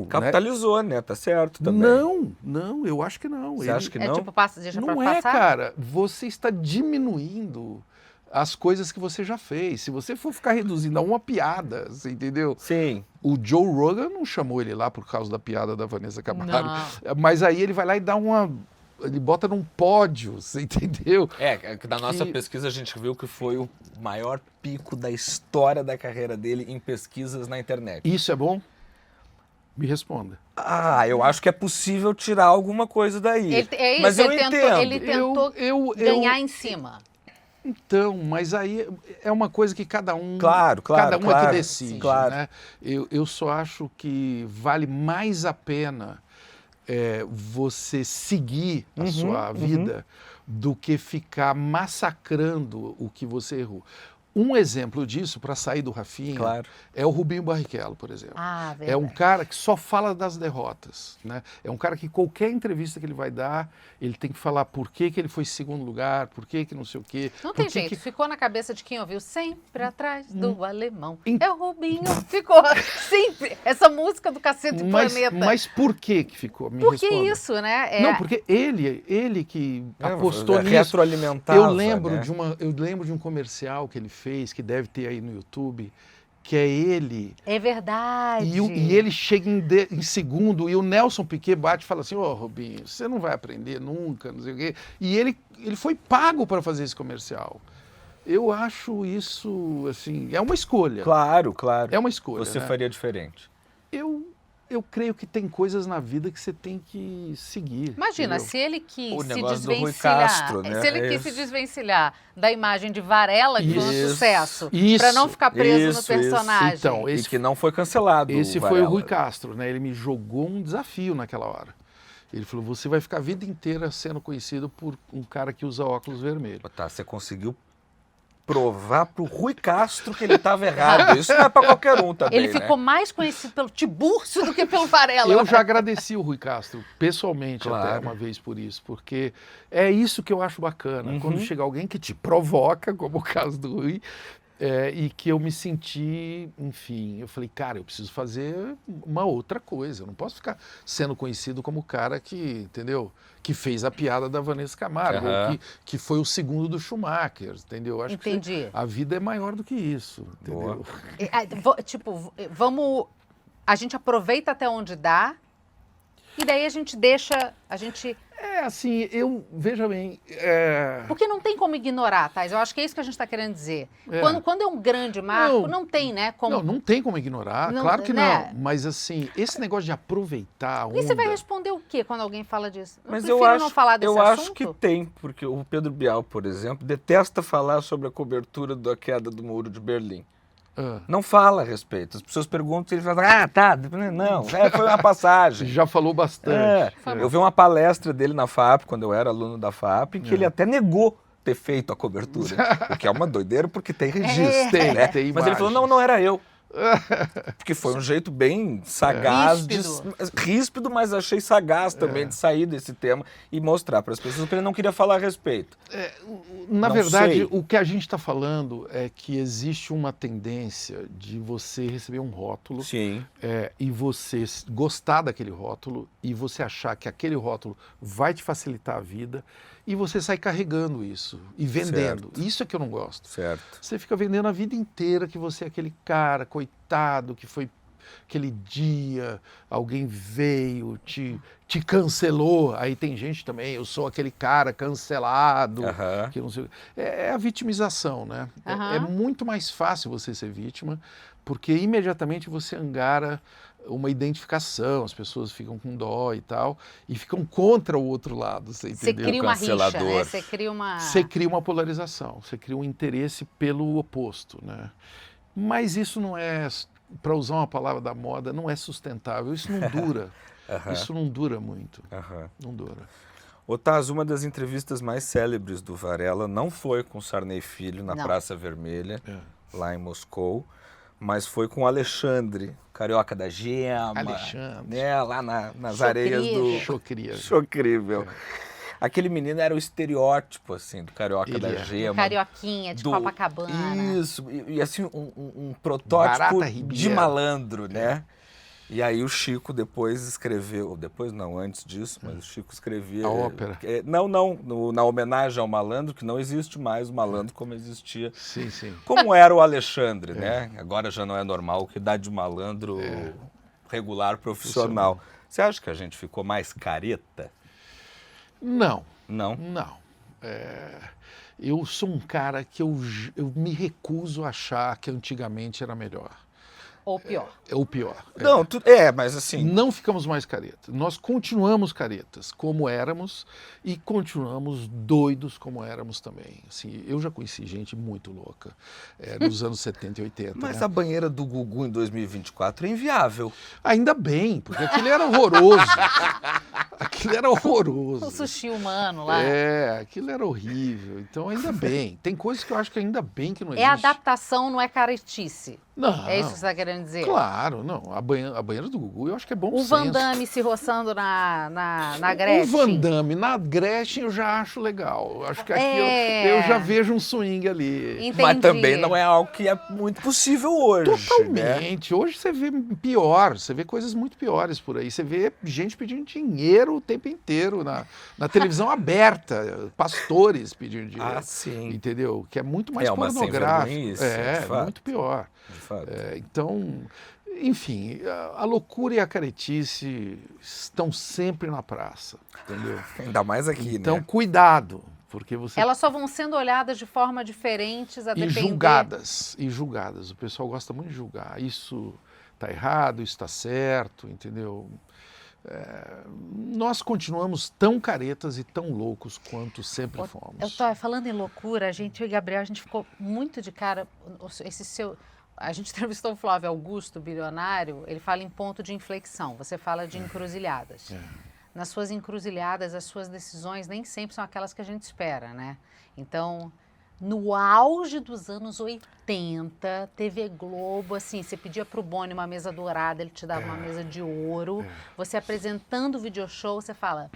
Capitalizou, né? Tá certo também. Não, eu acho que não. Você acha que não? Tipo, deixa pra Não passar? cara. Você está diminuindo as coisas que você já fez. Se você for ficar reduzindo a uma piada, você entendeu? Sim. O Joe Rogan não chamou ele lá por causa da piada da Vanessa Camargo. Mas aí ele vai lá e dá ele bota num pódio, você entendeu? Da nossa pesquisa a gente viu que foi o maior pico da história da carreira dele em pesquisas na internet. Isso é bom? Me responda. Eu acho que é possível tirar alguma coisa daí. Mas eu entendo. Ele tentou ganhar em cima. Então, mas aí é uma coisa que cada um é que decide, claro. Né? Eu só acho que vale mais a pena você seguir a sua vida do que ficar massacrando o que você errou. Um exemplo disso, para sair do Rafinha, é o Rubinho Barrichello, por exemplo. É um cara que só fala das derrotas. Né? É um cara que qualquer entrevista que ele vai dar, ele tem que falar por que ele foi em segundo lugar, por que não sei o quê. Não tem jeito, ficou na cabeça de quem ouviu sempre atrás do alemão. É o Rubinho, ficou sempre. Essa música do Cacete do Planeta. Mas por que ficou? Me por que responda. isso, né? Não, porque ele que apostou nisso. Retroalimentava, eu lembro de um comercial que ele fez, que deve ter aí no YouTube, que é ele. É verdade. E ele chega em segundo e o Nelson Piquet bate e fala assim, Rubinho, você não vai aprender nunca, não sei o quê. E ele foi pago para fazer esse comercial. Eu acho isso, assim, é uma escolha. Claro. É uma escolha. Você faria diferente? Eu creio que tem coisas na vida que você tem que seguir. Imagina, entendeu? se ele quis O se negócio do Rui desvencilhar, Castro, né? se ele quis se desvencilhar da imagem de Varela, que foi um sucesso, Isso, para não ficar preso no personagem. Então, E que não foi cancelado. Esse foi o Rui Castro, né? Ele me jogou um desafio naquela hora. Ele falou, você vai ficar a vida inteira sendo conhecido por um cara que usa óculos vermelhos. Tá, você conseguiu provar pro Rui Castro que ele estava errado. Isso não é para qualquer um também, Ele ficou mais conhecido pelo Tiburcio do que pelo Varela. Eu já agradeci o Rui Castro, pessoalmente, até uma vez por isso, porque é isso que eu acho bacana. Quando chega alguém que te provoca, como o caso do Rui, e que eu me senti, enfim, eu falei, cara, eu preciso fazer uma outra coisa. Eu não posso ficar sendo conhecido como o cara que, entendeu? Que fez a piada da Vanessa Camargo, que foi o segundo do Schumacher, entendeu? Acho Entendi. que a vida é maior do que isso, entendeu? A gente aproveita até onde dá e daí a gente deixa, assim, veja bem... Porque não tem como ignorar, Thais, eu acho que é isso que a gente está querendo dizer. Quando é um grande marco, não tem, né? Não tem como ignorar, claro que né? não. Mas assim, esse negócio de aproveitar a onda... E você vai responder o quê quando alguém fala disso? Mas eu prefiro não falar desse assunto. Eu acho que tem, porque o Pedro Bial, por exemplo, detesta falar sobre a cobertura da queda do Muro de Berlim. Não fala a respeito. As pessoas perguntam e ele fala, não, foi uma passagem. Já falou bastante. Eu vi uma palestra dele na FAP, quando eu era aluno da FAP, em que ele até negou ter feito a cobertura. O que é uma doideira, porque tem registro. Tem Mas ele falou, não era eu. Porque foi um jeito bem sagaz, ríspido, mas achei sagaz também de sair desse tema e mostrar para as pessoas que ele não queria falar a respeito. Na verdade, o que a gente está falando é que existe uma tendência de você receber um rótulo e você gostar daquele rótulo e você achar que aquele rótulo vai te facilitar a vida e você sai carregando isso e vendendo. Certo. Isso é que eu não gosto. Certo. Você fica vendendo a vida inteira que você é aquele cara, coitado, que foi aquele dia, alguém veio, te cancelou. Aí tem gente também, eu sou aquele cara cancelado. Que não sei. É a vitimização, né? É muito mais fácil você ser vítima, porque imediatamente você angara uma identificação, as pessoas ficam com dó e tal, e ficam contra o outro lado, você entendeu? Você cria uma rixa, né? Você cria uma polarização, você cria um interesse pelo oposto, né? Mas isso não é, para usar uma palavra da moda, não é sustentável, isso não dura, isso não dura muito, não dura. Otávio, uma das entrevistas mais célebres do Varela não foi com Sarney Filho na Praça Vermelha, lá em Moscou, mas foi com o Alexandre, carioca da Gema, lá nas areias do Chocrível. Chocrível. Aquele menino era o estereótipo, assim, do carioca Ele da é. gema. Carioquinha, de Copacabana. Isso, e assim, um protótipo Barata de Ribeiro. malandro, né? E aí o Chico depois escreveu, depois não, antes disso, mas o Chico escrevia... A ópera. Na homenagem ao malandro, que não existe mais o malandro como existia. Sim, sim. Como era o Alexandre, né? Agora já não é normal, que dá de malandro regular profissional. Você acha que a gente ficou mais careta? Não, Não. não. Eu sou um cara que eu me recuso a achar que antigamente era melhor. Ou pior. É o pior. Não, mas assim... Não ficamos mais caretas. Nós continuamos caretas, como éramos, e continuamos doidos como éramos também. Assim, eu já conheci gente muito louca nos anos 70 e 80. Mas né? a banheira do Gugu em 2024 é inviável. Ainda bem, porque aquilo era horroroso. Aquilo era horroroso. O sushi humano lá. Aquilo era horrível. Então, ainda bem. Tem coisas que eu acho que ainda bem que não É existe. adaptação, não é caretice. Não. É isso que você está querendo dizer? Claro, não. A banheira do Gugu eu acho que é bom O senso. Van Damme se roçando na Gretchen. O Van Damme na Gretchen eu já acho legal. Eu acho que aqui eu já vejo um swing ali. Entendi. Mas também não é algo que é muito possível hoje. Né? Totalmente. Hoje você vê pior, você vê coisas muito piores por aí. Você vê gente pedindo dinheiro o tempo inteiro na televisão aberta, pastores pedindo dinheiro. Ah, sim. Entendeu? Que é muito mais uma pornográfico. sem-vergonhice, de fato. Muito pior. De fato. Então, enfim, a loucura e a caretice estão sempre na praça, entendeu? Ainda mais aqui, Então, né? cuidado, porque você... Elas só vão sendo olhadas de forma diferentes a E depender... julgadas. O pessoal gosta muito de julgar. Isso está errado, isso está certo, entendeu? Nós continuamos tão caretas e tão loucos quanto sempre fomos. Eu tô falando em loucura, eu e o Gabriel, a gente ficou muito de cara... A gente entrevistou o Flávio Augusto, bilionário, ele fala em ponto de inflexão, você fala de encruzilhadas. Nas suas encruzilhadas, as suas decisões nem sempre são aquelas que a gente espera, né? Então, no auge dos anos 80, TV Globo, assim, você pedia pro Boni uma mesa dourada, ele te dava uma mesa de ouro. Você apresentando o video show, você fala,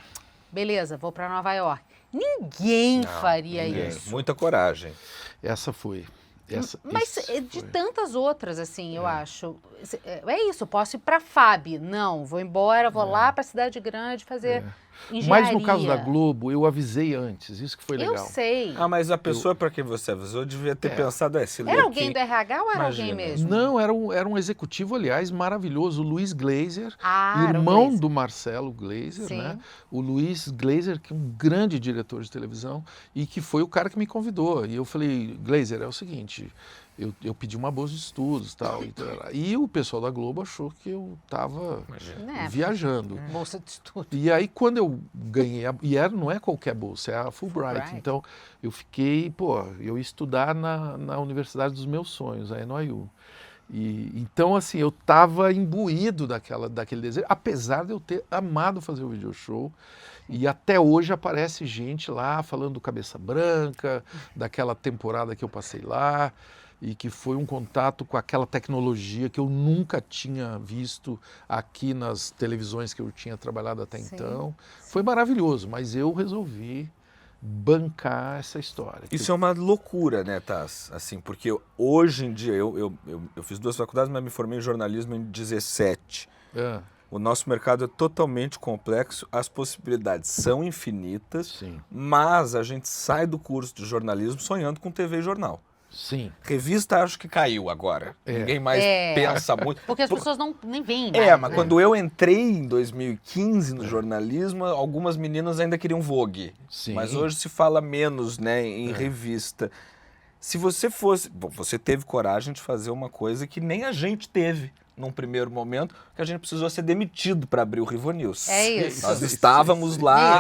beleza, vou para Nova York. Ninguém faria isso. Muita coragem. Essa foi. Mas de tantas outras, assim, eu acho. É isso, eu posso ir para FAB. Não, vou embora, vou lá para a cidade grande fazer engenharia. Mas no caso da Globo, eu avisei antes, isso que foi legal. Eu sei. Ah, mas a pessoa para quem você avisou devia ter pensado, se Era alguém do RH ou era alguém Imagina. mesmo? Não, era um executivo, aliás, maravilhoso, o Luiz Glazer, era o irmão Glazer. do Marcelo Glazer, Sim. né? O Luiz Glazer, que é um grande diretor de televisão e que foi o cara que me convidou. E eu falei, Glazer, é o seguinte, eu pedi uma bolsa de estudos tal, e o pessoal da Globo achou que eu estava viajando. Bolsa de estudo. E aí, quando eu ganhei, não é qualquer bolsa, é a Fulbright. Então, eu fiquei, eu ia estudar na universidade dos meus sonhos, a NYU. Então, assim, eu estava imbuído daquele desejo, apesar de eu ter amado fazer o video show. E até hoje aparece gente lá falando do Cabeça Branca, daquela temporada que eu passei lá, e que foi um contato com aquela tecnologia que eu nunca tinha visto aqui nas televisões que eu tinha trabalhado até então. Foi maravilhoso, mas eu resolvi bancar essa história. Isso é uma loucura, né, Tass? Assim, porque hoje em dia, eu fiz 2 faculdades, mas me formei em jornalismo em 17. O nosso mercado é totalmente complexo, as possibilidades são infinitas, mas a gente sai do curso de jornalismo sonhando com TV e jornal. Sim. Revista acho que caiu agora. Ninguém mais pensa muito. Porque as pessoas nem veem mais, mas né? quando eu entrei em 2015 no jornalismo, algumas meninas ainda queriam Vogue. Sim. Mas hoje se fala menos, né, em revista. Se você fosse... Bom, você teve coragem de fazer uma coisa que nem a gente teve num primeiro momento, que a gente precisou ser demitido para abrir o Rivo News. É isso. Nós estávamos lá,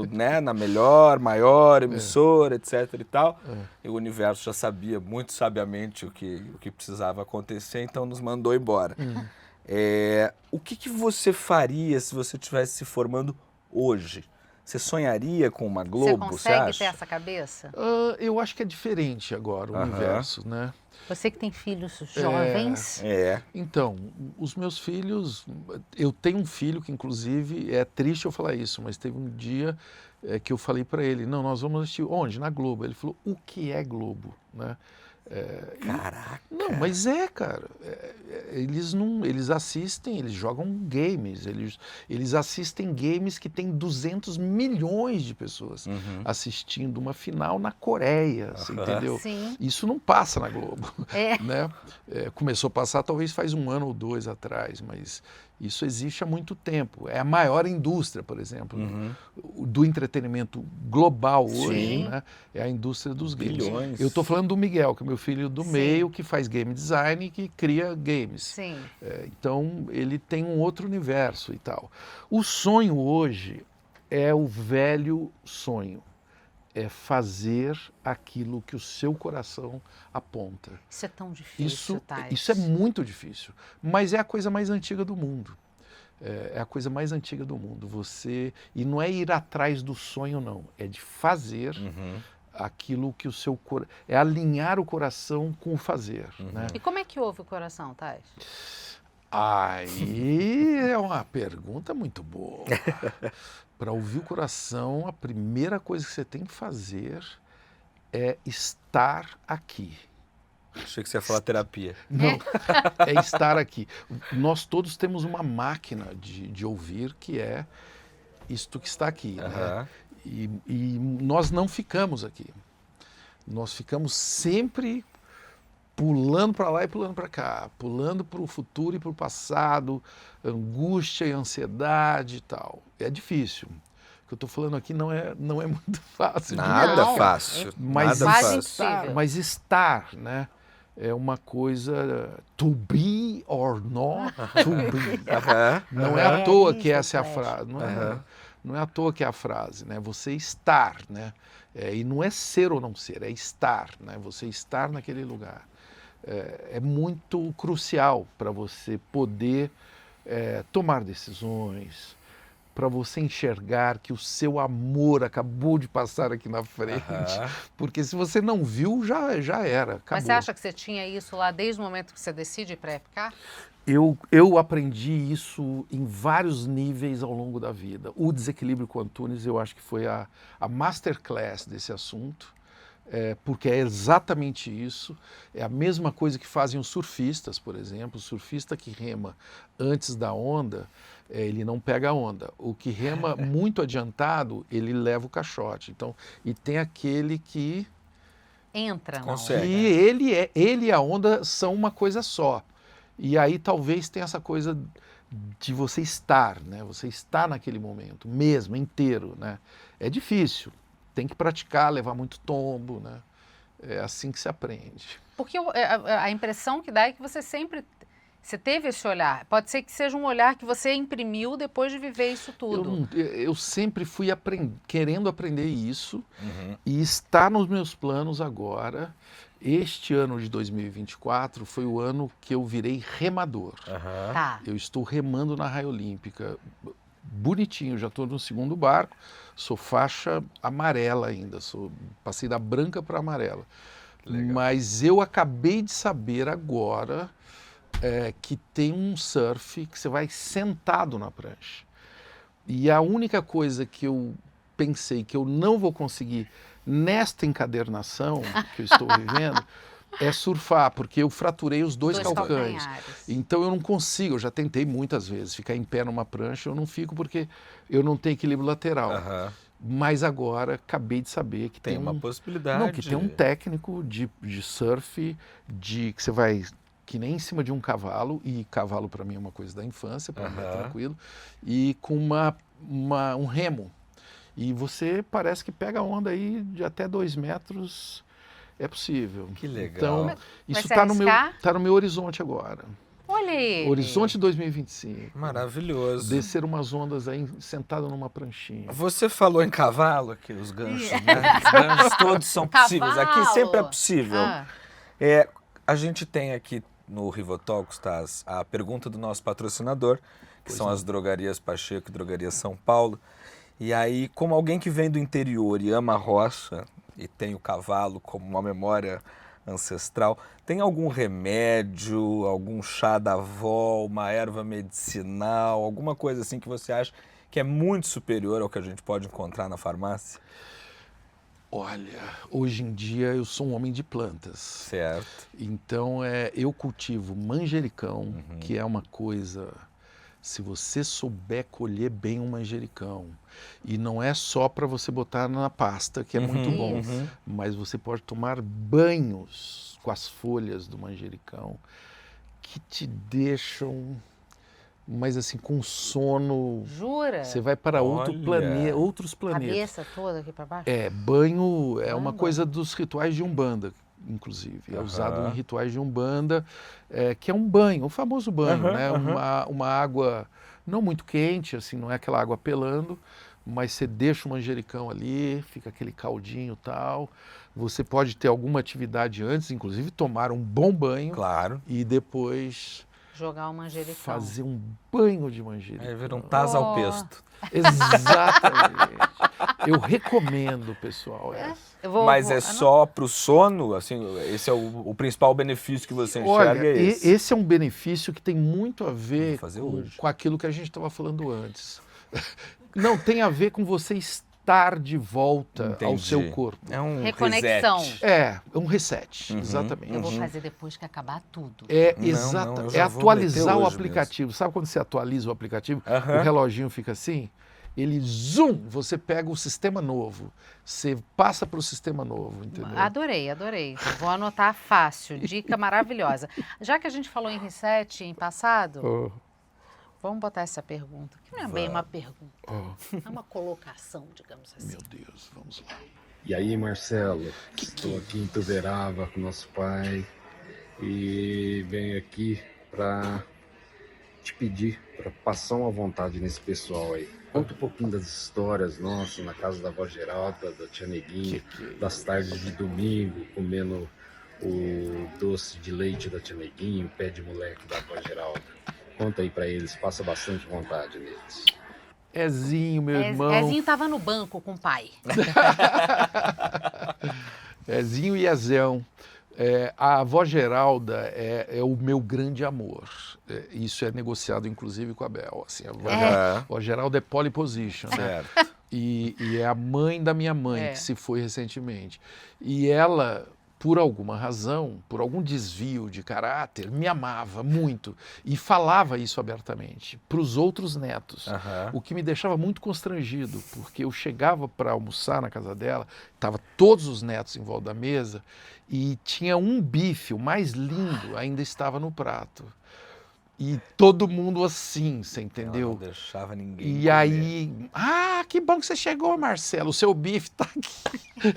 né, na melhor, maior emissora, etc e tal. E o universo já sabia muito sabiamente o que precisava acontecer, então nos mandou embora. O que você faria se você estivesse se formando hoje? Você sonharia com uma Globo, Você você consegue acha? ter essa cabeça? Eu acho que é diferente agora o universo, né? Você que tem filhos jovens. É. Então, os meus filhos, eu tenho um filho que inclusive, é triste eu falar isso, mas teve um dia que eu falei para ele, não, nós vamos assistir onde? Na Globo. Ele falou, o que é Globo, né? Caraca. Não, mas cara, eles assistem, eles jogam games, eles assistem games que tem 200 milhões de pessoas assistindo uma final na Coreia, você entendeu? Sim. Isso não passa na Globo, É. né? Começou a passar talvez faz 1 ano ou 2 atrás, mas isso existe há muito tempo. É a maior indústria, por exemplo, do entretenimento global hoje, né? É a indústria dos games. Bilhões. Eu estou falando do Miguel, que é meu filho do Sim. meio, que faz game design e que cria games. Sim. Então, ele tem um outro universo e tal. O sonho hoje é o velho sonho. É fazer aquilo que o seu coração aponta. Isso é tão difícil, Thais. Isso é muito difícil, mas é a coisa mais antiga do mundo. É a coisa mais antiga do mundo. E não é ir atrás do sonho, não. É de fazer aquilo que o seu coração... É alinhar o coração com o fazer, né? E como é que ouve o coração, Thais? Aí é uma pergunta muito boa. Para ouvir o coração, a primeira coisa que você tem que fazer é estar aqui. Achei que você ia falar terapia. Não, é estar aqui. Nós todos temos uma máquina de ouvir que é isto que está aqui, né? E nós não ficamos aqui. Nós ficamos sempre pulando para lá e pulando para cá, pulando para o futuro e para o passado, angústia e ansiedade e tal. É difícil. O que eu estou falando aqui não é muito fácil. Nada Não, fácil. Mas Nada quase fácil. impossível. Mas estar, né? É uma coisa to be or not to be. Não é à toa que essa é a frase. Não é à toa que é a frase, né? Você estar, né? E não é ser ou não ser, é estar, né? Você estar naquele lugar. É muito crucial para você poder tomar decisões, para você enxergar que o seu amor acabou de passar aqui na frente. Porque se você não viu, já era, acabou. Mas você acha que você tinha isso lá desde o momento que você decide ir para EPK? Eu aprendi isso em vários níveis ao longo da vida. O Desequilíbrio com Antunes, eu acho que foi a masterclass desse assunto, porque é exatamente isso. É a mesma coisa que fazem os surfistas, por exemplo. O surfista que rema antes da onda, ele não pega a onda. O que rema muito adiantado, ele leva o caixote. Então, e tem aquele que... Entra na Consegue. onda. E ele e a onda são uma coisa só. E aí talvez tenha essa coisa de você estar, né? Você está naquele momento, mesmo, inteiro, né? É difícil, tem que praticar, levar muito tombo, né? É assim que se aprende. Porque a impressão que dá é que você sempre... Você teve esse olhar. Pode ser que seja um olhar que você imprimiu depois de viver isso tudo. Eu sempre fui querendo aprender isso e está nos meus planos agora. Este ano de 2024 foi o ano que eu virei remador. Tá. Eu estou remando na raia olímpica, bonitinho, já estou no 2º barco, sou faixa amarela ainda, passei da branca para amarela. Legal. Mas eu acabei de saber agora que tem um surf que você vai sentado na prancha. E a única coisa que eu pensei que eu não vou conseguir nesta encadernação que eu estou vivendo é surfar, porque eu fraturei os dois calcanhares. Então eu não consigo, eu já tentei muitas vezes ficar em pé numa prancha, eu não fico porque eu não tenho equilíbrio lateral. Mas agora acabei de saber que Tem uma possibilidade. Não, que tem um técnico de surf que você vai que nem em cima de um cavalo, e cavalo para mim é uma coisa da infância, para mim é tranquilo, e com um remo. E você parece que pega a onda aí de até 2 metros, é possível. Que legal. Então, isso você está no meu horizonte agora. Olha ele. Horizonte 2025. Maravilhoso. Descer umas ondas aí, sentado numa pranchinha. Você falou em cavalo, que os ganchos, né? Os ganchos todos são possíveis. Aqui sempre é possível. A gente tem aqui no Rivotalks, tá, a pergunta do nosso patrocinador, que são as drogarias Pacheco e Drogarias São Paulo. E aí, como alguém que vem do interior e ama a roça e tem o cavalo como uma memória ancestral, tem algum remédio, algum chá da avó, uma erva medicinal, alguma coisa assim que você acha que é muito superior ao que a gente pode encontrar na farmácia? Olha, hoje em dia eu sou um homem de plantas. Certo. Então eu cultivo manjericão, que é uma coisa, se você souber colher bem um manjericão, e não é só para você botar na pasta, que é muito bom, mas você pode tomar banhos com as folhas do manjericão, que te deixam, mas assim, com sono. Jura? Você vai para outros planetas. Cabeça toda aqui para baixo? Banho é uma Caramba. coisa dos rituais de Umbanda, inclusive. É usado em rituais de Umbanda, que é um banho, o famoso banho, né? Uma água não muito quente, assim, não é aquela água pelando, mas você deixa o manjericão ali, fica aquele caldinho e tal. Você pode ter alguma atividade antes, inclusive tomar um bom banho. Claro. E depois Jogar o manjericão. fazer um banho de manjericão. Aí vira um taz ao pesto. Exatamente. Eu recomendo, pessoal, essa. Mas é só para o sono? Assim, esse é o principal benefício que você enxerga? Olha, é esse? esse é um benefício que tem muito a ver fazer com, hoje. com aquilo que a gente estava falando antes. Não, tem a ver com você estar de volta ao Entendi. seu corpo. É um Reconexão. reset. É um reset, exatamente. Eu vou fazer depois que acabar tudo. eu já vou Atualizar meter o hoje aplicativo. Sabe quando você atualiza o aplicativo, o reloginho fica assim? Ele, zoom, você pega o sistema novo, você passa para o sistema novo, entendeu? Adorei. Vou anotar fácil, dica maravilhosa. Já que a gente falou em reset em passado, vamos botar essa pergunta, que não é bem uma pergunta, é uma colocação, digamos assim. Meu Deus, vamos lá. E aí, Marcelo, estou aqui em Tuverava com nosso pai e venho aqui para te pedir para passar uma vontade nesse pessoal aí. Conta um pouquinho das histórias nossas na casa da avó Geralda, da tia Neguinha, das tardes de domingo, comendo o doce de leite da tia Neguinha, o pé de moleque da avó Geralda. Conta aí para eles, passa bastante vontade neles. Ezinho, meu irmão. Ezinho estava no banco com o pai. Ezinho e Ezão. A avó Geralda é o meu grande amor. Isso é negociado, inclusive, com a Bel. Assim, a avó Geralda é polyposition, né? Certo. E é a mãe da minha mãe, que se foi recentemente. E ela, por alguma razão, por algum desvio de caráter, me amava muito. E falava isso abertamente para os outros netos. O que me deixava muito constrangido, porque eu chegava para almoçar na casa dela, estavam todos os netos em volta da mesa, e tinha um bife, o mais lindo, ainda estava no prato. E todo mundo assim, você entendeu? Ela não deixava ninguém E comer. aí, que bom que você chegou, Marcelo, o seu bife tá aqui.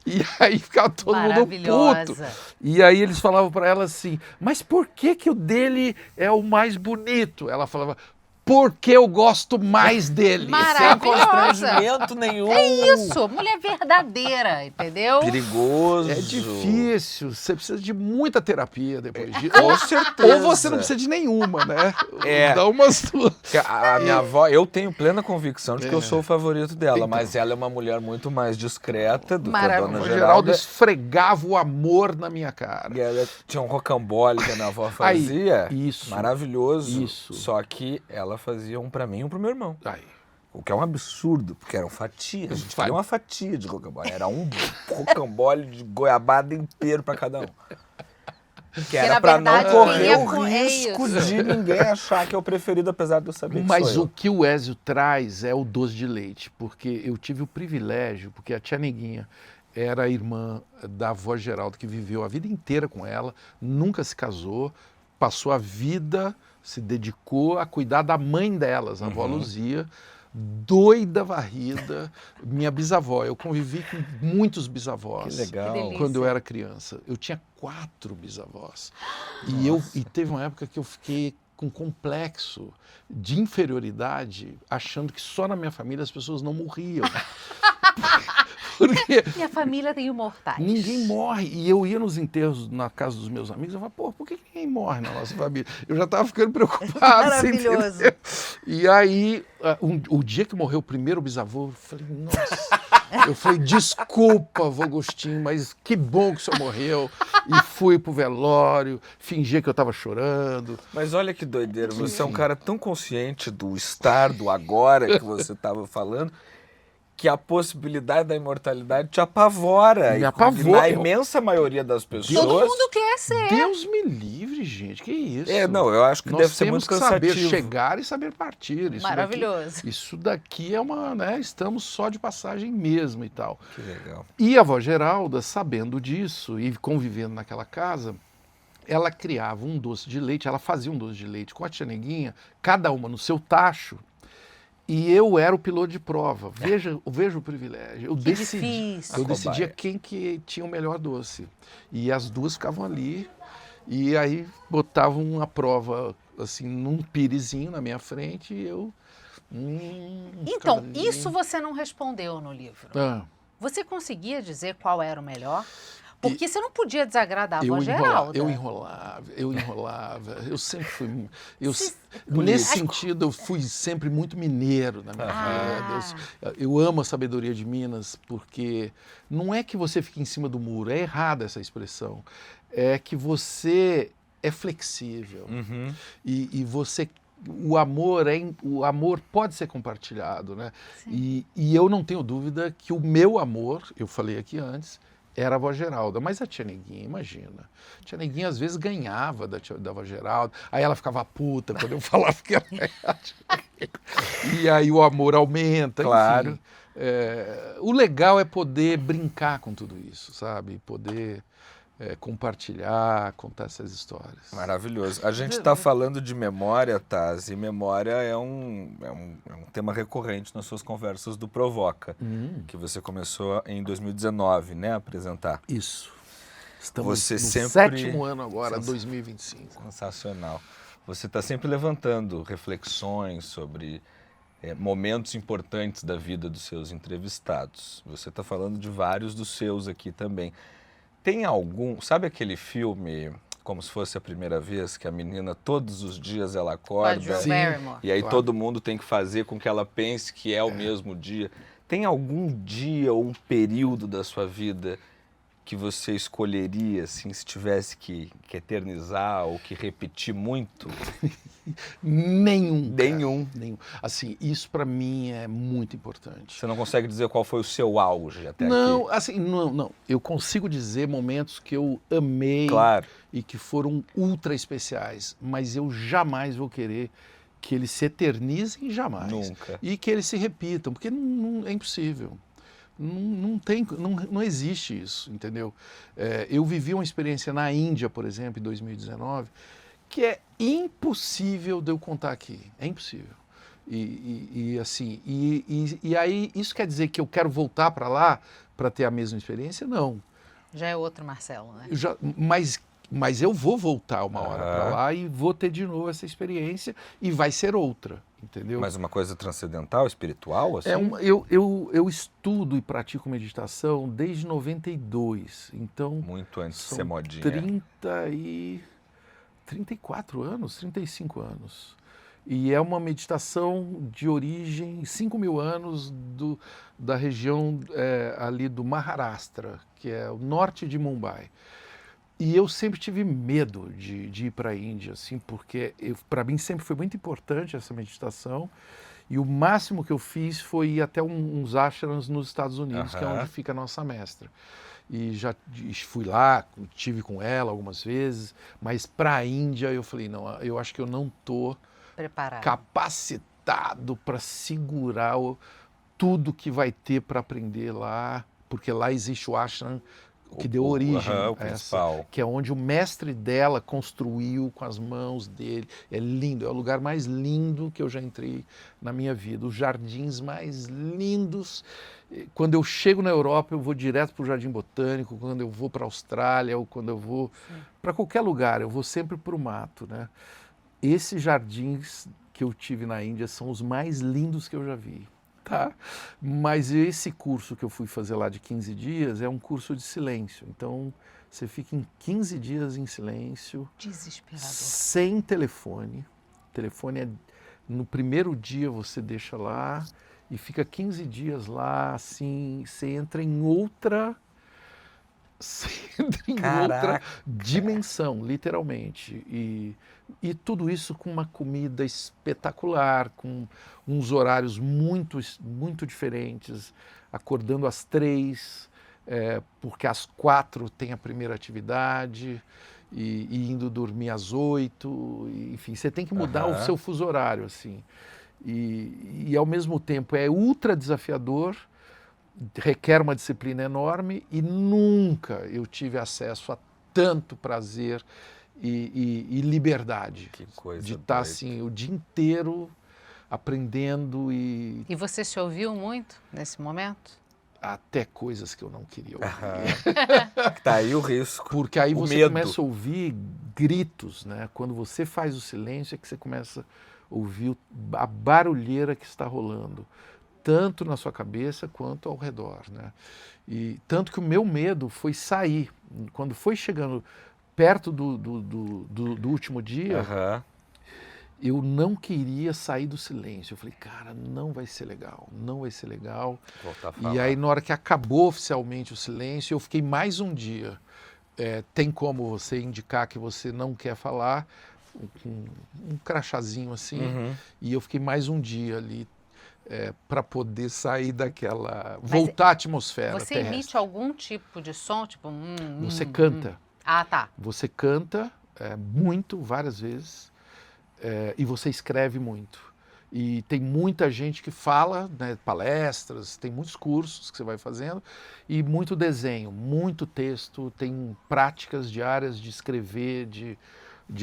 E aí ficava todo mundo puto. E aí eles falavam para ela assim, mas por que o dele é o mais bonito? Ela falava, porque eu gosto mais dele. Sem Maravilhosa. constrangimento nenhum. É isso, mulher verdadeira, entendeu? Perigoso. É difícil, você precisa de muita terapia depois disso. Com certeza. Ou você não precisa de nenhuma, né? É. Dá umas duas. A minha avó, eu tenho plena convicção de que eu sou o favorito dela, Então. mas ela é uma mulher muito mais discreta do que a Maravilhoso. dona O Geraldo Geralda. esfregava o amor na minha cara. E ela tinha um rocambole que a minha avó fazia. isso. Maravilhoso. Isso. Só que ela fazia um pra mim e um pro meu irmão. Aí. O que é um absurdo, porque eram fatias. A gente queria uma fatia de rocambole. Era um rocambole de goiabada inteiro pra cada um. Que era na pra não verdade, correr quem o é risco isso. de ninguém achar que é o preferido, apesar de eu saber que Mas sou eu. o que o Ezio traz é o doce de leite, porque eu tive o privilégio, porque a tia Neguinha era a irmã da avó Geralda, que viveu a vida inteira com ela, nunca se casou, passou a vida, se dedicou a cuidar da mãe delas, a avó Luzia, doida varrida, minha bisavó. Eu convivi com muitos bisavós. Que legal. Que delícia. Quando eu era criança. Eu tinha 4 bisavós. E teve uma época que eu fiquei com complexo de inferioridade, achando que só na minha família as pessoas não morriam. Porque Minha família tem imortais. ninguém morre. E eu ia nos enterros na casa dos meus amigos, eu falava, pô, por que ninguém morre na nossa família? Eu já estava ficando preocupado. Maravilhoso. Você entendeu? E aí, o dia que morreu o primeiro bisavô, eu falei, nossa. Eu falei, desculpa, vô Agostinho, mas que bom que o senhor morreu. E fui pro velório, fingi que eu estava chorando. Mas olha que doideira, você é um cara tão consciente do estar, do agora que você estava falando, que a possibilidade da imortalidade te apavora. Me E apavora. na imensa maioria das pessoas... Todo mundo quer ser. Deus me livre, gente, que isso? Não, eu acho que Nós deve ser temos muito que saber cansativo. chegar e saber partir. Maravilhoso. Isso daqui é uma, né? Estamos só de passagem mesmo e tal. Que legal. E a avó Geralda, sabendo disso e convivendo naquela casa, ela criava um doce de leite, ela fazia um doce de leite com a tia Neguinha, cada uma no seu tacho, e eu era o piloto de prova. Veja o privilégio. Eu Que decidi, difícil. eu A decidia cobaia. quem que tinha o melhor doce. E as duas ficavam ali, e aí botavam a prova assim num pirezinho na minha frente e eu... Então, ficava ali. isso você não respondeu no livro. Ah, Você conseguia dizer qual era o melhor? Porque você não podia desagradar a avó Geralda. eu enrolava. Eu sempre fui. Se- Nesse sentido, eu fui sempre muito mineiro na minha vida. Eu amo a sabedoria de Minas, porque não é que você fique em cima do muro, é errada essa expressão. É que você é flexível Uhum. e você. O amor pode ser compartilhado, né? E eu não tenho dúvida que o meu amor, eu falei aqui antes, era a avó Geralda, mas a tia Neguinha, imagina. A tia Neguinha às vezes ganhava da avó Geralda, aí ela ficava puta quando eu falava que ela era. E aí o amor aumenta, Claro. enfim. O legal é poder brincar com tudo isso, sabe? Poder compartilhar, contar essas histórias. Maravilhoso. A gente está falando de memória, Taz, e memória é um tema recorrente nas suas conversas do Provoca, que você começou em 2019, né, a apresentar. Isso. Estamos Você no sempre- 7º ano agora, 2025. Sensacional. Você está sempre levantando reflexões sobre momentos importantes da vida dos seus entrevistados. Você está falando de vários dos seus aqui também. Tem algum, sabe aquele filme Como se Fosse a Primeira Vez, que a menina todos os dias ela Com a acorda Drew Barrymore. e aí Claro. todo mundo tem que fazer com que ela pense que é o mesmo dia. Tem algum dia ou um período da sua vida que você escolheria, assim, se tivesse que eternizar ou que repetir muito? Nenhum. cara. Nenhum. Nenhum. Assim, isso para mim é muito importante. Você não consegue dizer qual foi o seu auge até Não, aqui? assim, não. Eu consigo dizer momentos que eu amei Claro. e que foram ultra especiais, mas eu jamais vou querer que eles se eternizem, jamais. Nunca. E que eles se repitam, porque é impossível. Não existe isso, entendeu? Eu vivi uma experiência na Índia, por exemplo, em 2019, que é impossível de eu contar aqui. É impossível. E aí, isso quer dizer que eu quero voltar para lá para ter a mesma experiência? Não. Já é outro Marcelo, né? Mas eu vou voltar uma hora para Aham. lá e vou ter de novo essa experiência e vai ser outra, entendeu? Mas uma coisa transcendental, espiritual, assim? Eu estudo e pratico meditação desde 92, então Muito antes de são ser modinha. 34 anos, 35 anos. E é uma meditação de origem, 5.000 anos da região ali do Maharashtra, que é o norte de Mumbai. E eu sempre tive medo de ir para a Índia, assim, porque para mim sempre foi muito importante essa meditação. E o máximo que eu fiz foi ir até uns ashrams nos Estados Unidos, que é Aham. onde fica a nossa mestra. E já fui lá, tive com ela algumas vezes, mas para a Índia eu falei, não, eu acho que eu não estou Preparado. capacitado para segurar tudo que vai ter para aprender lá, porque lá existe o ashram que deu origem Aham, o a essa, principal. que é onde o mestre dela construiu com as mãos dele. É lindo, é o lugar mais lindo que eu já entrei na minha vida, os jardins mais lindos. Quando eu chego na Europa, eu vou direto para o Jardim Botânico, quando eu vou para a Austrália, ou quando eu vou para qualquer lugar, eu vou sempre para o mato, né? Esses jardins que eu tive na Índia são os mais lindos que eu já vi. Tá? Mas esse curso que eu fui fazer lá de 15 dias é um curso de silêncio. Então, você fica em 15 dias em silêncio, Desesperador. sem telefone. O telefone é no primeiro dia você deixa lá e fica 15 dias lá, assim, você entra em outra Caraca. dimensão, literalmente. E tudo isso com uma comida espetacular, com uns horários muito diferentes, acordando às 3, porque às 4 tem a primeira atividade, e indo dormir às 8, enfim, você tem que mudar o seu fuso horário, assim. E ao mesmo tempo é ultra desafiador, requer uma disciplina enorme e nunca eu tive acesso a tanto prazer e liberdade. Que coisa de estar doida. assim o dia inteiro aprendendo e E você se ouviu muito nesse momento? até coisas que eu não queria ouvir. Tá aí o risco. Porque aí O você medo. começa a ouvir gritos, né? Quando você faz o silêncio é que você começa a ouvir a barulheira que está rolando, tanto na sua cabeça quanto ao redor, né? E tanto que o meu medo foi sair. Quando foi chegando perto do último dia, Aham. eu não queria sair do silêncio. Eu falei, cara, não vai ser legal, não vai ser legal. Voltar a falar. E aí, na hora que acabou oficialmente o silêncio, eu fiquei mais um dia. Tem como você indicar que você não quer falar, um crachazinho assim, Uhum. e eu fiquei mais um dia ali para poder sair daquela... voltar à atmosfera Você terrestre. emite algum tipo de som, tipo... Você canta. Ah, tá. Você canta muito, várias vezes, e você escreve muito. E tem muita gente que fala, né, palestras, tem muitos cursos que você vai fazendo, e muito desenho, muito texto, tem práticas diárias de escrever, de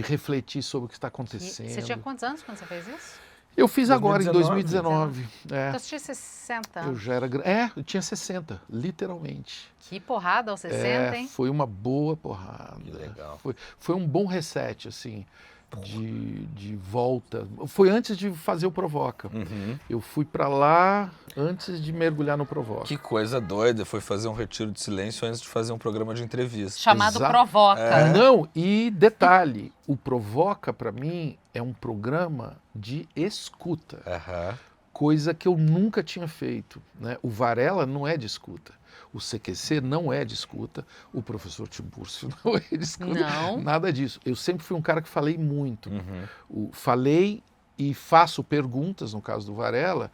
refletir sobre o que está acontecendo. Você tinha quantos anos quando você fez isso? Eu fiz agora, em 2019. 2019. Então você tinha 60 Eu anos. já era... eu tinha 60, literalmente. Que porrada aos 60, hein? Foi uma boa porrada. Que legal. Foi um bom reset, assim, de volta. Foi antes de fazer o Provoca. Uhum. Eu fui para lá antes de mergulhar no Provoca. Que coisa doida. Foi fazer um retiro de silêncio antes de fazer um programa de entrevista. Chamado Exato. Provoca. Não, e detalhe, o Provoca, para mim, é um programa de escuta. Aham. Coisa que eu nunca tinha feito, né? O Varela não é de escuta. O CQC não é de escuta, o professor Tiburcio não é de escuta, Não. nada disso. Eu sempre fui um cara que falei muito. Uhum. Falei e faço perguntas, no caso do Varela,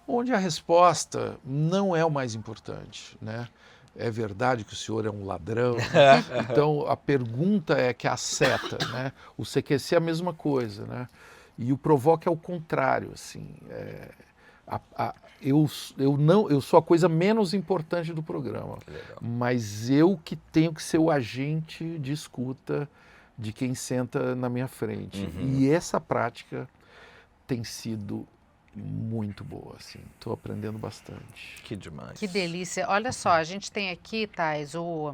onde a resposta não é o mais importante, né? É verdade que o senhor é um ladrão? Então, a pergunta é que acerta, né? O CQC é a mesma coisa, né? E o Provoca é o contrário, assim. Eu sou a coisa menos importante do programa, Que legal. mas eu que tenho que ser o agente de escuta de quem senta na minha frente. Uhum. E essa prática tem sido muito boa, assim. Estou aprendendo bastante. Que demais. Que delícia. Olha só, a gente tem aqui, Thais, o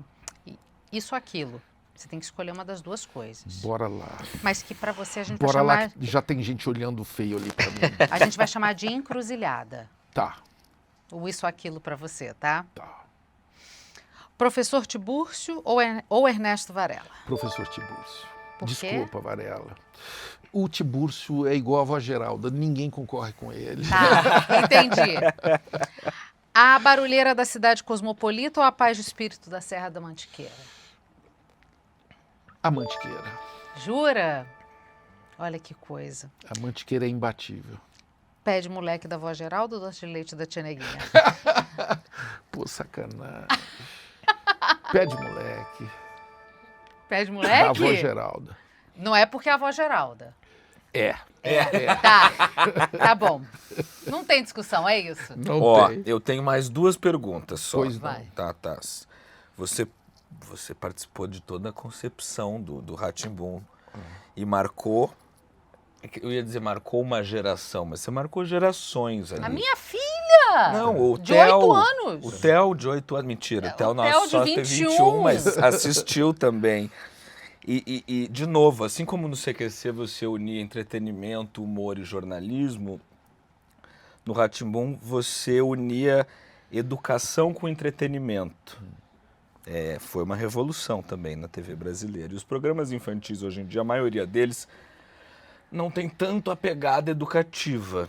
isso ou aquilo. Você tem que escolher uma das duas coisas. Bora lá. Mas que para você a gente Bora vai lá, chamar... que já tem gente olhando feio ali para mim. A gente vai chamar de encruzilhada. Tá, O isso ou aquilo para você, tá? tá. Professor Tiburcio ou Ernesto Varela? Professor Tiburcio. Por quê? Desculpa, Varela. O Tiburcio é igual a voz Geralda, ninguém concorre com ele. Tá, entendi. A barulheira da cidade cosmopolita ou a paz de espírito da Serra da Mantiqueira? A Mantiqueira. Jura? Olha que coisa. A Mantiqueira é imbatível. Pé de moleque da avó Geralda ou doce de leite da tia Neguinha? Pô, sacanagem. Pé de moleque. Pé de Da moleque? avó Geralda. Não é porque é a avó Geralda. É. Tá bom. Não tem discussão, é isso? Não Ó, tem. eu tenho mais duas perguntas só. Pois não. Vai. Tá. Você participou de toda a concepção do Rá-Tim-Bum e marcou, eu ia dizer marcou uma geração, mas você marcou gerações ali. A minha filha! Não, o de Theo, 8 anos. O Theo de 8 anos, mentira, o Theo o nosso Theo de só tem 21, 21, mas assistiu também. E, de novo, assim como no CQC você unia entretenimento, humor e jornalismo, no Rá-Tim-Bum você unia educação com entretenimento. Foi uma revolução também na TV brasileira. E os programas infantis hoje em dia, a maioria deles, não tem tanto a pegada educativa.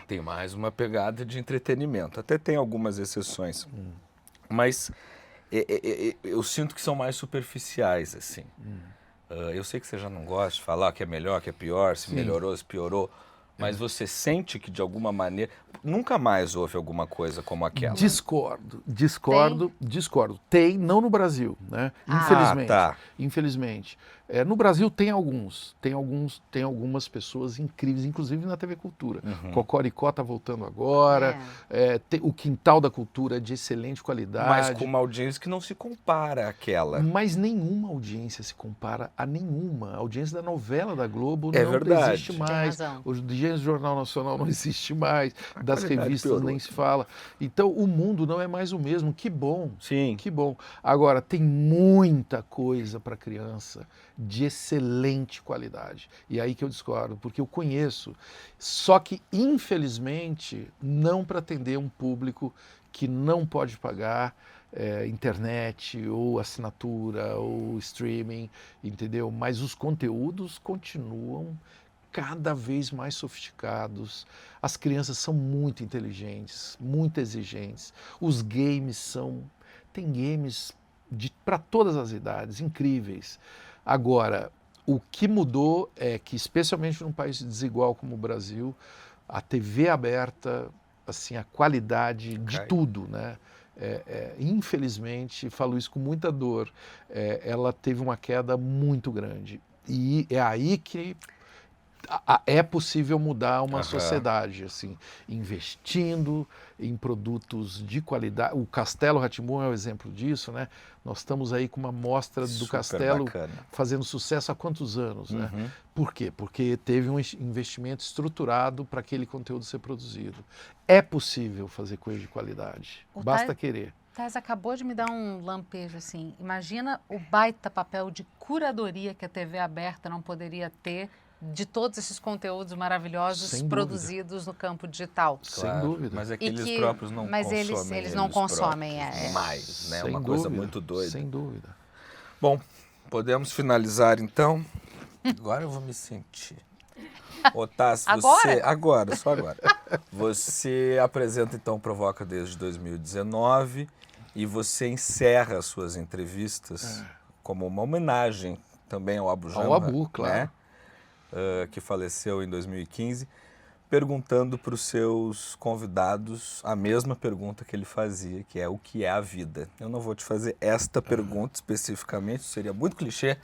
Tem mais uma pegada de entretenimento. Até tem algumas exceções. Mas eu sinto que são mais superficiais, assim. Eu sei que você já não gosta de falar que é melhor, que é pior, se melhorou, se piorou. Mas você sente que, de alguma maneira, nunca mais houve alguma coisa como aquela? Discordo. Tem, não no Brasil, né? Infelizmente. Tá. Infelizmente. No Brasil tem algumas pessoas incríveis, inclusive na TV Cultura. Cocoricó está voltando agora, o Quintal da Cultura é de excelente qualidade. Mas com uma audiência que não se compara àquela. Mas nenhuma audiência se compara a nenhuma. A audiência da novela da Globo É não verdade. existe mais. O Jornal Nacional não existe mais. Das revistas piorou. nem se fala. Então o mundo não é mais o mesmo. Que bom. Sim. Que bom. Agora, tem muita coisa para criança de excelente qualidade. E é aí que eu discordo, porque eu conheço. Só que, infelizmente, não para atender um público que não pode pagar internet, ou assinatura, ou streaming, entendeu? Mas os conteúdos continuam cada vez mais sofisticados. As crianças são muito inteligentes, muito exigentes. Os games tem games para todas as idades, incríveis. Agora, o que mudou é que, especialmente num país desigual como o Brasil, a TV aberta, assim, a qualidade de tudo, né? Infelizmente, falo isso com muita dor, ela teve uma queda muito grande. E é aí que é possível mudar uma sociedade, assim, investindo em produtos de qualidade. O Castelo Rá-Tim-Bum é um exemplo disso, né? Nós estamos aí com uma mostra do Castelo bacana, fazendo sucesso há quantos anos, né? Por quê? Porque teve um investimento estruturado para aquele conteúdo ser produzido. É possível fazer coisa de qualidade, basta querer. Taz acabou de me dar um lampejo, assim. Imagina o baita papel de curadoria que a TV aberta não poderia ter de todos esses conteúdos maravilhosos produzidos no campo digital. Sem dúvida. Mas é que eles próprios não mas consomem. Eles não consomem. Mais, né? Sem Uma dúvida, coisa muito doida. Sem dúvida. Bom, podemos finalizar então? Agora eu vou me sentir. Otávio, você... Só agora. Você apresenta então o Provoca desde 2019 e você encerra as suas entrevistas como uma homenagem também ao Abu Janra, Ao Abu, claro. Né? Que faleceu em 2015, perguntando para os seus convidados a mesma pergunta que ele fazia, que é o que é a vida. Eu não vou te fazer esta pergunta especificamente, seria muito clichê,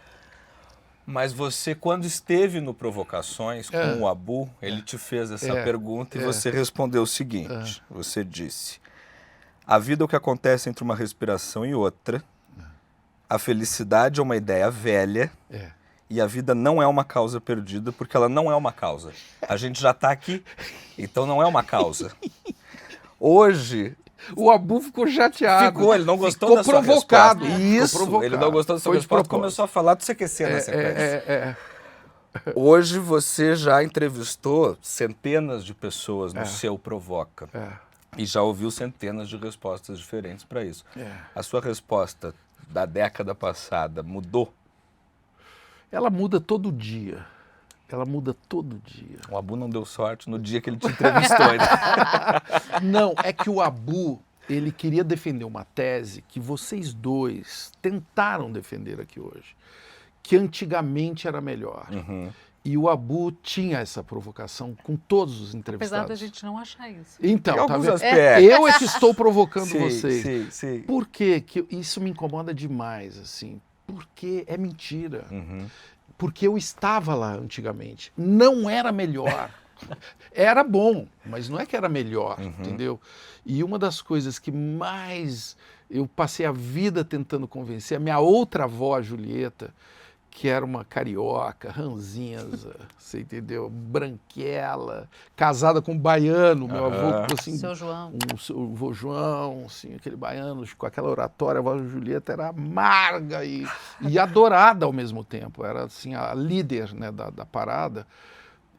mas você, quando esteve no Provocações com o Abu, ele te fez essa pergunta e você respondeu o seguinte, você disse: a vida é o que acontece entre uma respiração e outra, a felicidade é uma ideia velha, e a vida não é uma causa perdida, porque ela não é uma causa. A gente já está aqui, então não é uma causa. Hoje... O Abu ficou chateado. Ele não gostou da sua provocado. resposta. Isso, Ficou provocado. Ele não gostou da sua resposta e começou a falar do CQC na sequência. Hoje você já entrevistou centenas de pessoas no seu Provoca. E já ouviu centenas de respostas diferentes para isso. A sua resposta da década passada mudou? Ela muda todo dia. O Abu não deu sorte no dia que ele te entrevistou. Não, é que o Abu, ele queria defender uma tese que vocês dois tentaram defender aqui hoje, que antigamente era melhor. E o Abu tinha essa provocação com todos os entrevistados. Apesar da gente não achar isso. Então, tá vendo? Aspectos. Eu é que estou provocando vocês. Sim. Por quê? Que isso me incomoda demais, assim. Porque é mentira. Porque eu estava lá antigamente. Não era melhor. Era bom, mas não é que era melhor, entendeu? E uma das coisas que mais eu passei a vida tentando convencer, a minha outra avó, a Julieta, que era uma carioca, ranzinza, você entendeu? Branquela, casada com um baiano, meu avô, assim, Seu João. O vô João, assim, aquele baiano, com aquela oratória, a avó Julieta era amarga e adorada ao mesmo tempo, era assim, a líder, né, da parada.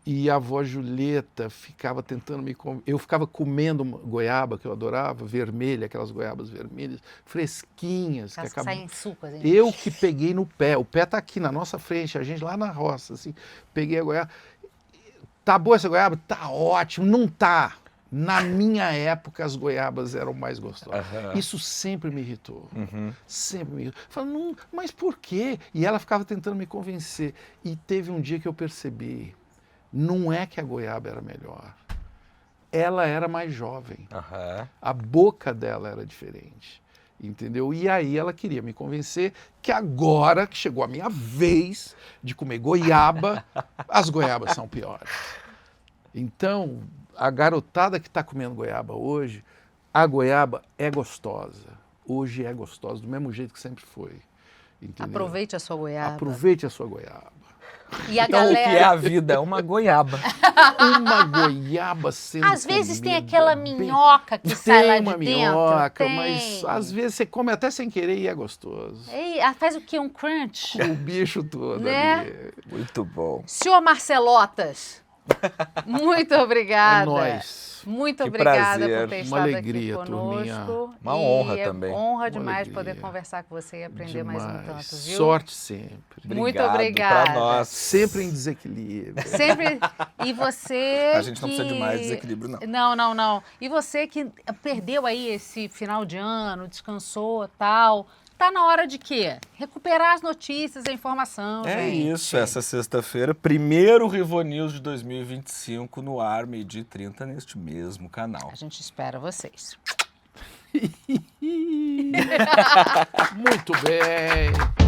E a avó Julieta ficava tentando me... Eu ficava comendo uma goiaba, que eu adorava, vermelha, aquelas goiabas vermelhas, fresquinhas. Elas que acabam... saem suco, assim. Eu que peguei no pé. O pé tá aqui na nossa frente, a gente lá na roça, assim. Peguei a goiaba. Tá boa essa goiaba? Tá ótimo. Não tá. Na minha época, as goiabas eram mais gostosas. Isso sempre me irritou. Sempre me irritou. Falei, não, mas por quê? E ela ficava tentando me convencer. E teve um dia que eu percebi, não é que a goiaba era melhor. Ela era mais jovem. A boca dela era diferente. Entendeu? E aí ela queria me convencer que agora que chegou a minha vez de comer goiaba, as goiabas são piores. Então, a garotada que está comendo goiaba hoje, a goiaba é gostosa. Hoje é gostosa, do mesmo jeito que sempre foi. Entendeu? Aproveite a sua goiaba. Aproveite a sua goiaba. E a Então, galera... o que é a vida? É uma goiaba. Uma goiaba sendo Às vezes tem comida aquela bem- minhoca que sai lá Tem de uma dentro. minhoca, Tem. mas às vezes você come até sem querer e é gostoso. Ei, faz o quê? Um crunch? O bicho todo Né? ali. Muito bom. Senhor Marcelotas, muito obrigada. É nóis. Muito Que obrigada prazer. por ter Uma estado alegria, aqui conosco. turminha. Uma E honra é também. honra Uma demais alegria. poder conversar com você e aprender mais um Demais. tanto, viu? Sorte sempre. Muito Obrigado obrigada. pra nós. Sempre em desequilíbrio. Sempre. E você. A gente não precisa de mais desequilíbrio, não. Não. E você que perdeu aí esse final de ano, descansou tal. Tá na hora de quê? Recuperar as notícias, a informação, É gente. isso, essa sexta-feira, primeiro Rivonews de 2025 no ar, 12h30, neste mesmo canal. A gente espera vocês. Muito bem.